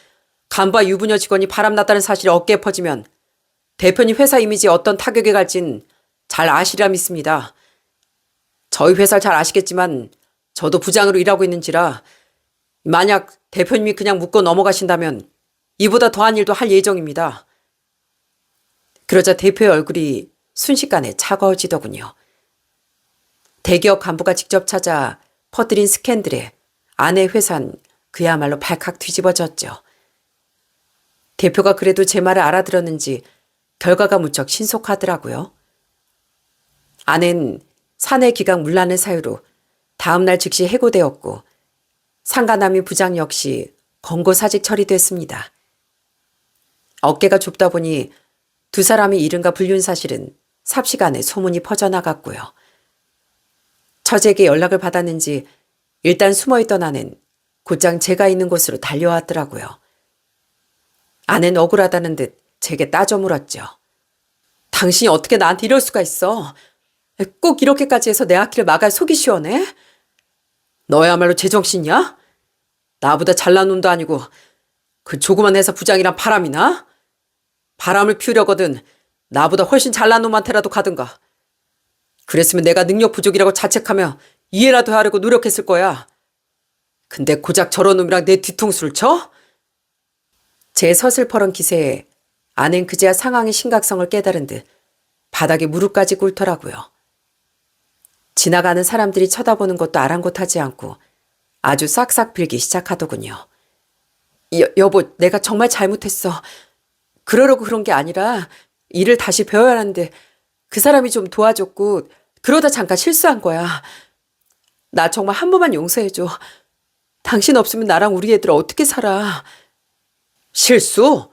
간부와 유부녀 직원이 바람났다는 사실이 어깨에 퍼지면 대표님 회사 이미지에 어떤 타격이 갈진 잘 아시리라 믿습니다. 저희 회사를 잘 아시겠지만 저도 부장으로 일하고 있는지라 만약 대표님이 그냥 묻고 넘어가신다면 이보다 더한 일도 할 예정입니다. 그러자 대표의 얼굴이 순식간에 차가워지더군요. 대기업 간부가 직접 찾아 퍼뜨린 스캔들에 아내 회사는 그야말로 발칵 뒤집어졌죠. 대표가 그래도 제 말을 알아들었는지 결과가 무척 신속하더라고요. 아내는 사내 기강 문란을 사유로 다음날 즉시 해고되었고 상가남이 부장 역시 권고사직 처리됐습니다. 어깨가 좁다 보니 두 사람이 이른가 불륜 사실은 삽시간에 소문이 퍼져나갔고요. 처제에게 연락을 받았는지 일단 숨어있던 아내는 곧장 제가 있는 곳으로 달려왔더라고요. 아내는 억울하다는 듯 제게 따져 물었죠. 당신이 어떻게 나한테 이럴 수가 있어? 꼭 이렇게까지 해서 내 앞길을 막을 속이 시원해? 너야말로 제정신이야? 나보다 잘난 놈도 아니고 그 조그만 회사 부장이란 바람이나? 바람을 피우려거든 나보다 훨씬 잘난 놈한테라도 가든가. 그랬으면 내가 능력 부족이라고 자책하며 이해라도 하려고 노력했을 거야. 근데 고작 저런 놈이랑 내 뒤통수를 쳐? 제 서슬퍼런 기세에 아낸 그제야 상황의 심각성을 깨달은 듯 바닥에 무릎까지 꿇더라고요. 지나가는 사람들이 쳐다보는 것도 아랑곳하지 않고 아주 싹싹 빌기 시작하더군요. 여보, 내가 정말 잘못했어. 그러려고 그런 게 아니라 일을 다시 배워야 하는데 그 사람이 좀 도와줬고 그러다 잠깐 실수한 거야. 나 정말 한 번만 용서해줘. 당신 없으면 나랑 우리 애들 어떻게 살아. 실수?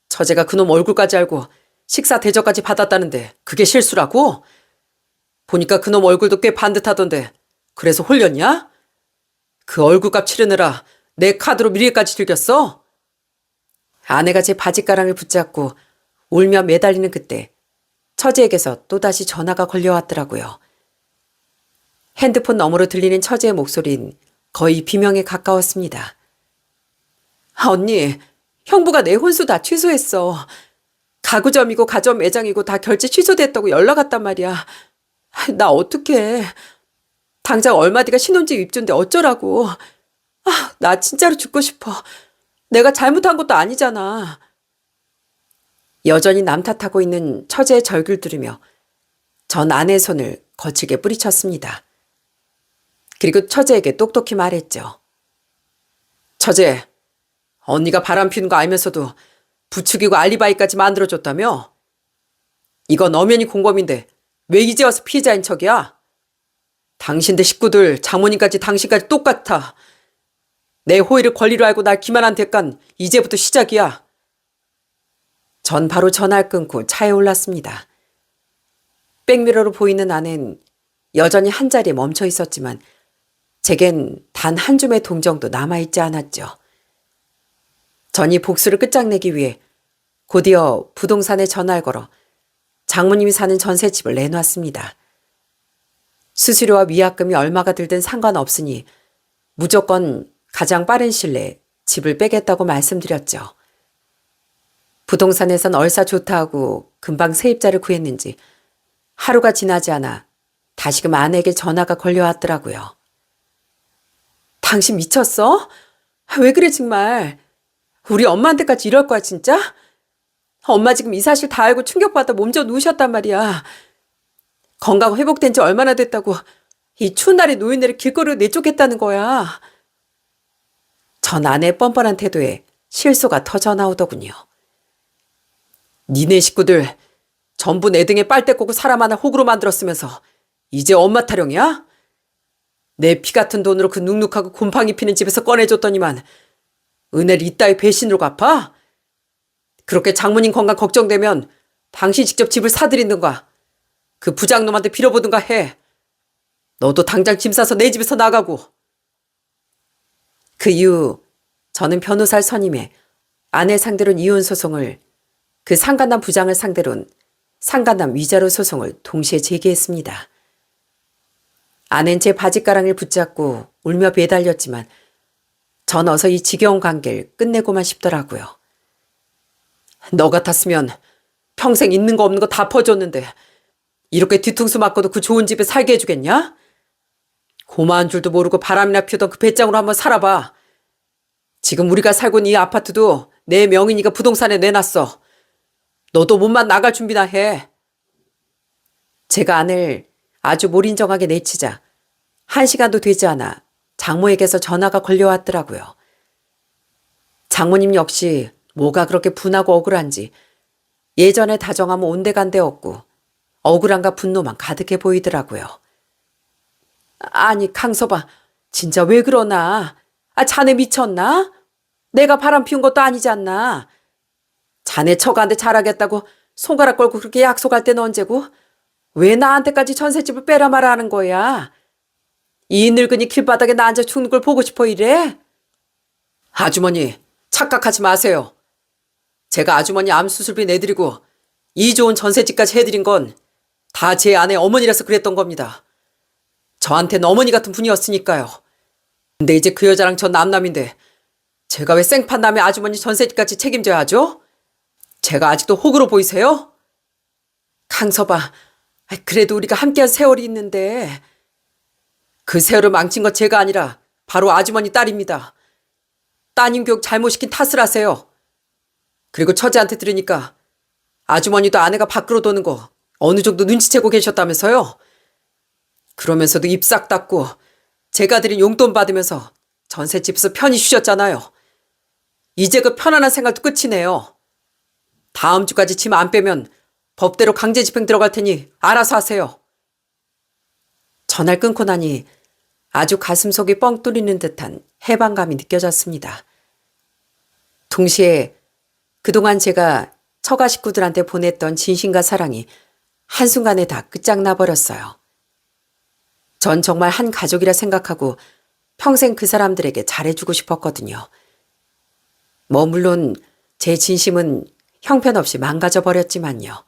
처제가 그놈 얼굴까지 알고 식사 대접까지 받았다는데 그게 실수라고? 보니까 그놈 얼굴도 꽤 반듯하던데 그래서 홀렸냐? 그 얼굴값 치르느라 내 카드로 미래까지 즐겼어? 아내가 제 바지가랑을 붙잡고 울며 매달리는 그때 처제에게서 또다시 전화가 걸려왔더라고요. 핸드폰 너머로 들리는 처제의 목소리는 거의 비명에 가까웠습니다. 언니, 형부가 내 혼수 다 취소했어. 가구점이고 가전 매장이고 다 결제 취소됐다고 연락 왔단 말이야. 나 어떡해. 당장 얼마 뒤가 신혼집 입주인데 어쩌라고. 나 진짜로 죽고 싶어. 내가 잘못한 것도 아니잖아. 여전히 남 탓하고 있는 처제의 절규를 들으며 전 아내의 손을 거칠게 뿌리쳤습니다. 그리고 처제에게 똑똑히 말했죠. 처제, 언니가 바람 피우는 거 알면서도 부추기고 알리바이까지 만들어줬다며? 이건 엄연히 공범인데 왜 이제 와서 피해자인 척이야? 당신들 식구들, 장모님까지 당신까지 똑같아. 내 호의를 권리로 알고 날 기만한 대가는 이제부터 시작이야. 전 바로 전화를 끊고 차에 올랐습니다. 백미러로 보이는 아내는 여전히 한자리에 멈춰 있었지만 제겐 단 한 줌의 동정도 남아있지 않았죠. 전이 복수를 끝장내기 위해 곧이어 부동산에 전화를 걸어 장모님이 사는 전셋집을 내놨습니다. 수수료와 위약금이 얼마가 들든 상관없으니 무조건 가장 빠른 시일 내에 집을 빼겠다고 말씀드렸죠. 부동산에선 얼싸 좋다 하고 금방 세입자를 구했는지 하루가 지나지 않아 다시금 아내에게 전화가 걸려왔더라고요. 당신 미쳤어? 왜 그래 정말. 우리 엄마한테까지 이럴 거야 진짜? 엄마 지금 이 사실 다 알고 충격받아 몸져 누우셨단 말이야. 건강 회복된 지 얼마나 됐다고 이 추운 날에 노인네를 길거리로 내쫓겠다는 거야. 전 아내의 뻔뻔한 태도에 실소가 터져 나오더군요. 니네 식구들 전부 내 등에 빨대 꽂고 사람 하나 호구로 만들었으면서 이제 엄마 타령이야? 내 피 같은 돈으로 그 눅눅하고 곰팡이 피는 집에서 꺼내줬더니만 은혜를 이따위 배신으로 갚아? 그렇게 장모님 건강 걱정되면 당신 직접 집을 사들이든가 그 부장놈한테 빌어보든가 해. 너도 당장 짐 싸서 내 집에서 나가고. 그 이후 저는 변호사를 선임해 아내 상대로는 이혼 소송을, 그 상간남 부장을 상대로는 상간남 위자료 소송을 동시에 제기했습니다. 아내는 제 바짓가랑이를 붙잡고 울며 배달렸지만 전 어서 이 지겨운 관계를 끝내고만 싶더라고요. 너 같았으면 평생 있는 거 없는 거 다 퍼줬는데 이렇게 뒤통수 맞고도 그 좋은 집에 살게 해주겠냐? 고마운 줄도 모르고 바람이나 피우던 그 배짱으로 한번 살아봐. 지금 우리가 살고 있는 이 아파트도 내 명의니까 부동산에 내놨어. 너도 몸만 나갈 준비나 해. 제가 아내를 아주 몰인정하게 내치자 1시간도 되지 않아 장모에게서 전화가 걸려왔더라고요. 장모님 역시 뭐가 그렇게 분하고 억울한지 예전에 다정하면 온데간데 없고 억울함과 분노만 가득해 보이더라고요. 아니 강서방, 진짜 왜 그러나? 자네 미쳤나? 내가 바람 피운 것도 아니지 않나? 자네 처가한테 잘하겠다고 손가락 걸고 그렇게 약속할 때는 언제고? 왜 나한테까지 전셋집을 빼라 마라 하는 거야? 이 늙은이 길바닥에 나 앉아 죽는 걸 보고 싶어 이래? 아주머니, 착각하지 마세요. 제가 아주머니 암 수술비 내드리고 이 좋은 전셋집까지 해드린 건 다 제 아내 어머니라서 그랬던 겁니다. 저한테는 어머니 같은 분이었으니까요. 근데 이제 그 여자랑 전 남남인데 제가 왜 생판 남의 아주머니 전셋집까지 책임져야 하죠? 제가 아직도 호구로 보이세요? 강서봐, 그래도 우리가 함께한 세월이 있는데. 그 세월을 망친 건 제가 아니라 바로 아주머니 딸입니다. 따님 교육 잘못시킨 탓을 하세요. 그리고 처제한테 들으니까 아주머니도 아내가 밖으로 도는 거 어느 정도 눈치채고 계셨다면서요? 그러면서도 입 싹 닫고 제가 드린 용돈 받으면서 전셋집에서 편히 쉬셨잖아요. 이제 그 편안한 생활도 끝이네요. 다음 주까지 짐 안 빼면 법대로 강제 집행 들어갈 테니 알아서 하세요. 전화를 끊고 나니 아주 가슴속이 뻥 뚫리는 듯한 해방감이 느껴졌습니다. 동시에 그동안 제가 처가 식구들한테 보냈던 진심과 사랑이 한순간에 다 끝장나 버렸어요. 전 정말 한 가족이라 생각하고 평생 그 사람들에게 잘해주고 싶었거든요. 물론 제 진심은 형편없이 망가져 버렸지만요.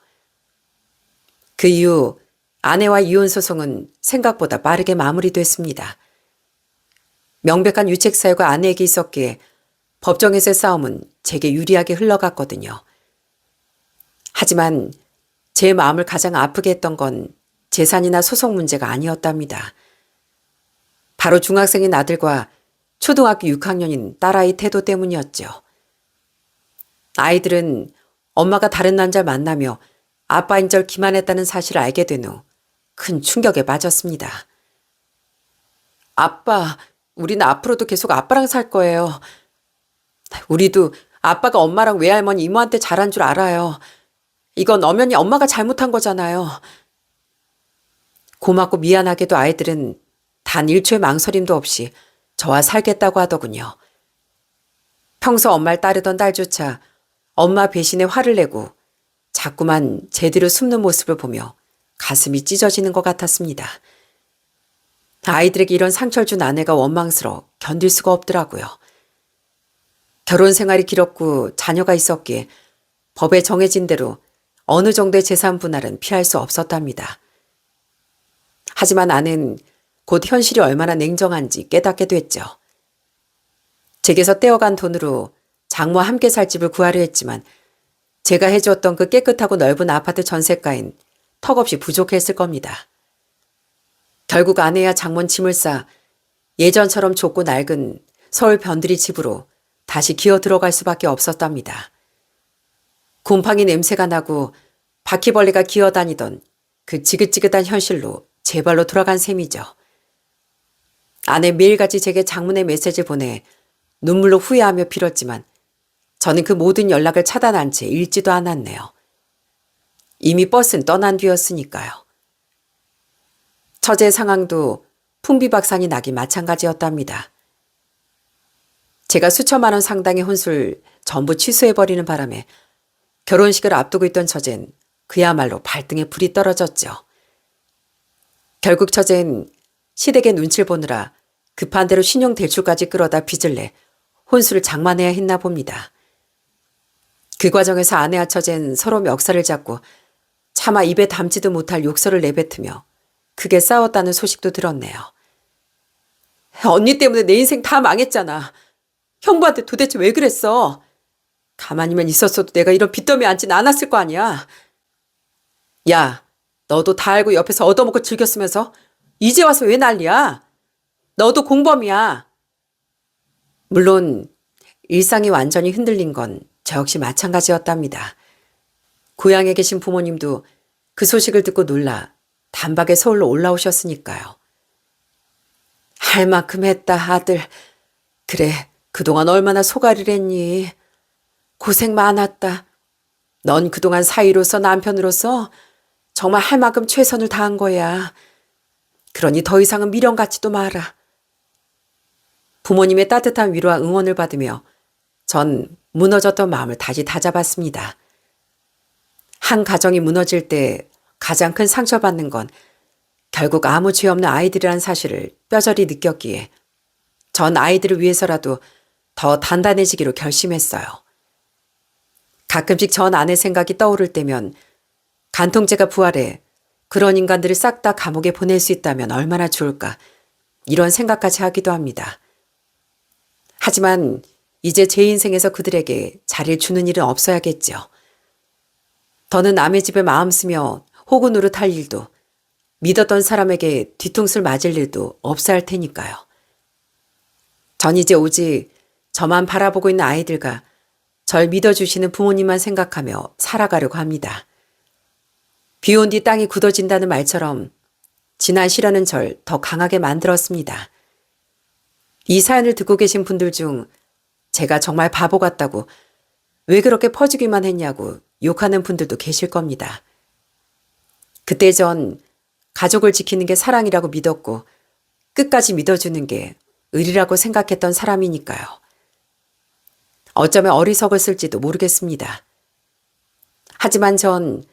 그 이후 아내와 이혼 소송은 생각보다 빠르게 마무리됐습니다. 명백한 유책 사유가 아내에게 있었기에 법정에서의 싸움은 제게 유리하게 흘러갔거든요. 하지만 제 마음을 가장 아프게 했던 건 재산이나 소송 문제가 아니었답니다. 바로 중학생인 아들과 초등학교 6학년인 딸아이 태도 때문이었죠. 아이들은 엄마가 다른 남자를 만나며 아빠인 절 기만했다는 사실을 알게 된 후 큰 충격에 빠졌습니다. 아빠, 우리는 앞으로도 계속 아빠랑 살 거예요. 우리도 아빠가 엄마랑 외할머니 이모한테 잘한 줄 알아요. 이건 엄연히 엄마가 잘못한 거잖아요. 고맙고 미안하게도 아이들은 단 1초의 망설임도 없이 저와 살겠다고 하더군요. 평소 엄마를 따르던 딸조차 엄마 배신에 화를 내고 자꾸만 제대로 숨는 모습을 보며 가슴이 찢어지는 것 같았습니다. 아이들에게 이런 상처를 준 아내가 원망스러워 견딜 수가 없더라고요. 결혼 생활이 길었고 자녀가 있었기에 법에 정해진 대로 어느 정도의 재산 분할은 피할 수 없었답니다. 하지만 나는 곧 현실이 얼마나 냉정한지 깨닫게 됐죠. 제게서 떼어간 돈으로 장모와 함께 살 집을 구하려 했지만 제가 해주었던 그 깨끗하고 넓은 아파트 전세가엔 턱없이 부족했을 겁니다. 결국 아내야 장모는 짐을 싸 예전처럼 좁고 낡은 서울 변두리 집으로 다시 기어 들어갈 수밖에 없었답니다. 곰팡이 냄새가 나고 바퀴벌레가 기어다니던 그 지긋지긋한 현실로 제 발로 돌아간 셈이죠. 아내 매일같이 제게 장문의 메시지를 보내 눈물로 후회하며 빌었지만 저는 그 모든 연락을 차단한 채 읽지도 않았네요. 이미 버스는 떠난 뒤였으니까요. 처제의 상황도 풍비박산이 나기 마찬가지였답니다. 제가 수천만 원 상당의 혼수를 전부 취소해버리는 바람에 결혼식을 앞두고 있던 처제는 그야말로 발등에 불이 떨어졌죠. 결국 처제는 시댁의 눈치를 보느라 급한 대로 신용대출까지 끌어다 빚을 내 혼수를 장만해야 했나 봅니다. 그 과정에서 아내와 처제는 서로 멱살을 잡고 차마 입에 담지도 못할 욕설을 내뱉으며 크게 싸웠다는 소식도 들었네요. 언니 때문에 내 인생 다 망했잖아. 형부한테 도대체 왜 그랬어? 가만히만 있었어도 내가 이런 빚더미에 앉진 않았을 거 아니야. 야, 너도 다 알고 옆에서 얻어먹고 즐겼으면서 이제 와서 왜 난리야? 너도 공범이야. 물론 일상이 완전히 흔들린 건 저 역시 마찬가지였답니다. 고향에 계신 부모님도 그 소식을 듣고 놀라 단박에 서울로 올라오셨으니까요. 할 만큼 했다, 아들. 그래, 그동안 얼마나 소가리를 했니? 고생 많았다. 넌 그동안 사위로서 남편으로서 정말 할 만큼 최선을 다한 거야. 그러니 더 이상은 미련 갖지도 마라. 부모님의 따뜻한 위로와 응원을 받으며 전 무너졌던 마음을 다시 다잡았습니다. 한 가정이 무너질 때 가장 큰 상처받는 건 결국 아무 죄 없는 아이들이란 사실을 뼈저리 느꼈기에 전 아이들을 위해서라도 더 단단해지기로 결심했어요. 가끔씩 전 아내 생각이 떠오를 때면 간통죄가 부활해 그런 인간들을 싹 다 감옥에 보낼 수 있다면 얼마나 좋을까 이런 생각까지 하기도 합니다. 하지만 이제 제 인생에서 그들에게 자리를 주는 일은 없어야겠죠. 더는 남의 집에 마음 쓰며 호구 노릇할 일도 믿었던 사람에게 뒤통수를 맞을 일도 없어야 할 테니까요. 전 이제 오직 저만 바라보고 있는 아이들과 절 믿어주시는 부모님만 생각하며 살아가려고 합니다. 비 온 뒤 땅이 굳어진다는 말처럼 지난 시련은 절 더 강하게 만들었습니다. 이 사연을 듣고 계신 분들 중 제가 정말 바보 같다고 왜 그렇게 퍼주기만 했냐고 욕하는 분들도 계실 겁니다. 그때 전 가족을 지키는 게 사랑이라고 믿었고 끝까지 믿어주는 게 의리라고 생각했던 사람이니까요. 어쩌면 어리석었을지도 모르겠습니다. 하지만 전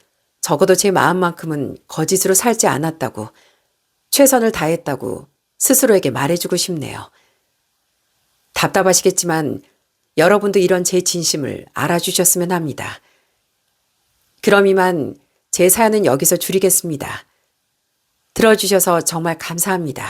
적어도 제 마음만큼은 거짓으로 살지 않았다고, 최선을 다했다고 스스로에게 말해주고 싶네요. 답답하시겠지만 여러분도 이런 제 진심을 알아주셨으면 합니다. 그럼 이만 제 사연은 여기서 줄이겠습니다. 들어주셔서 정말 감사합니다.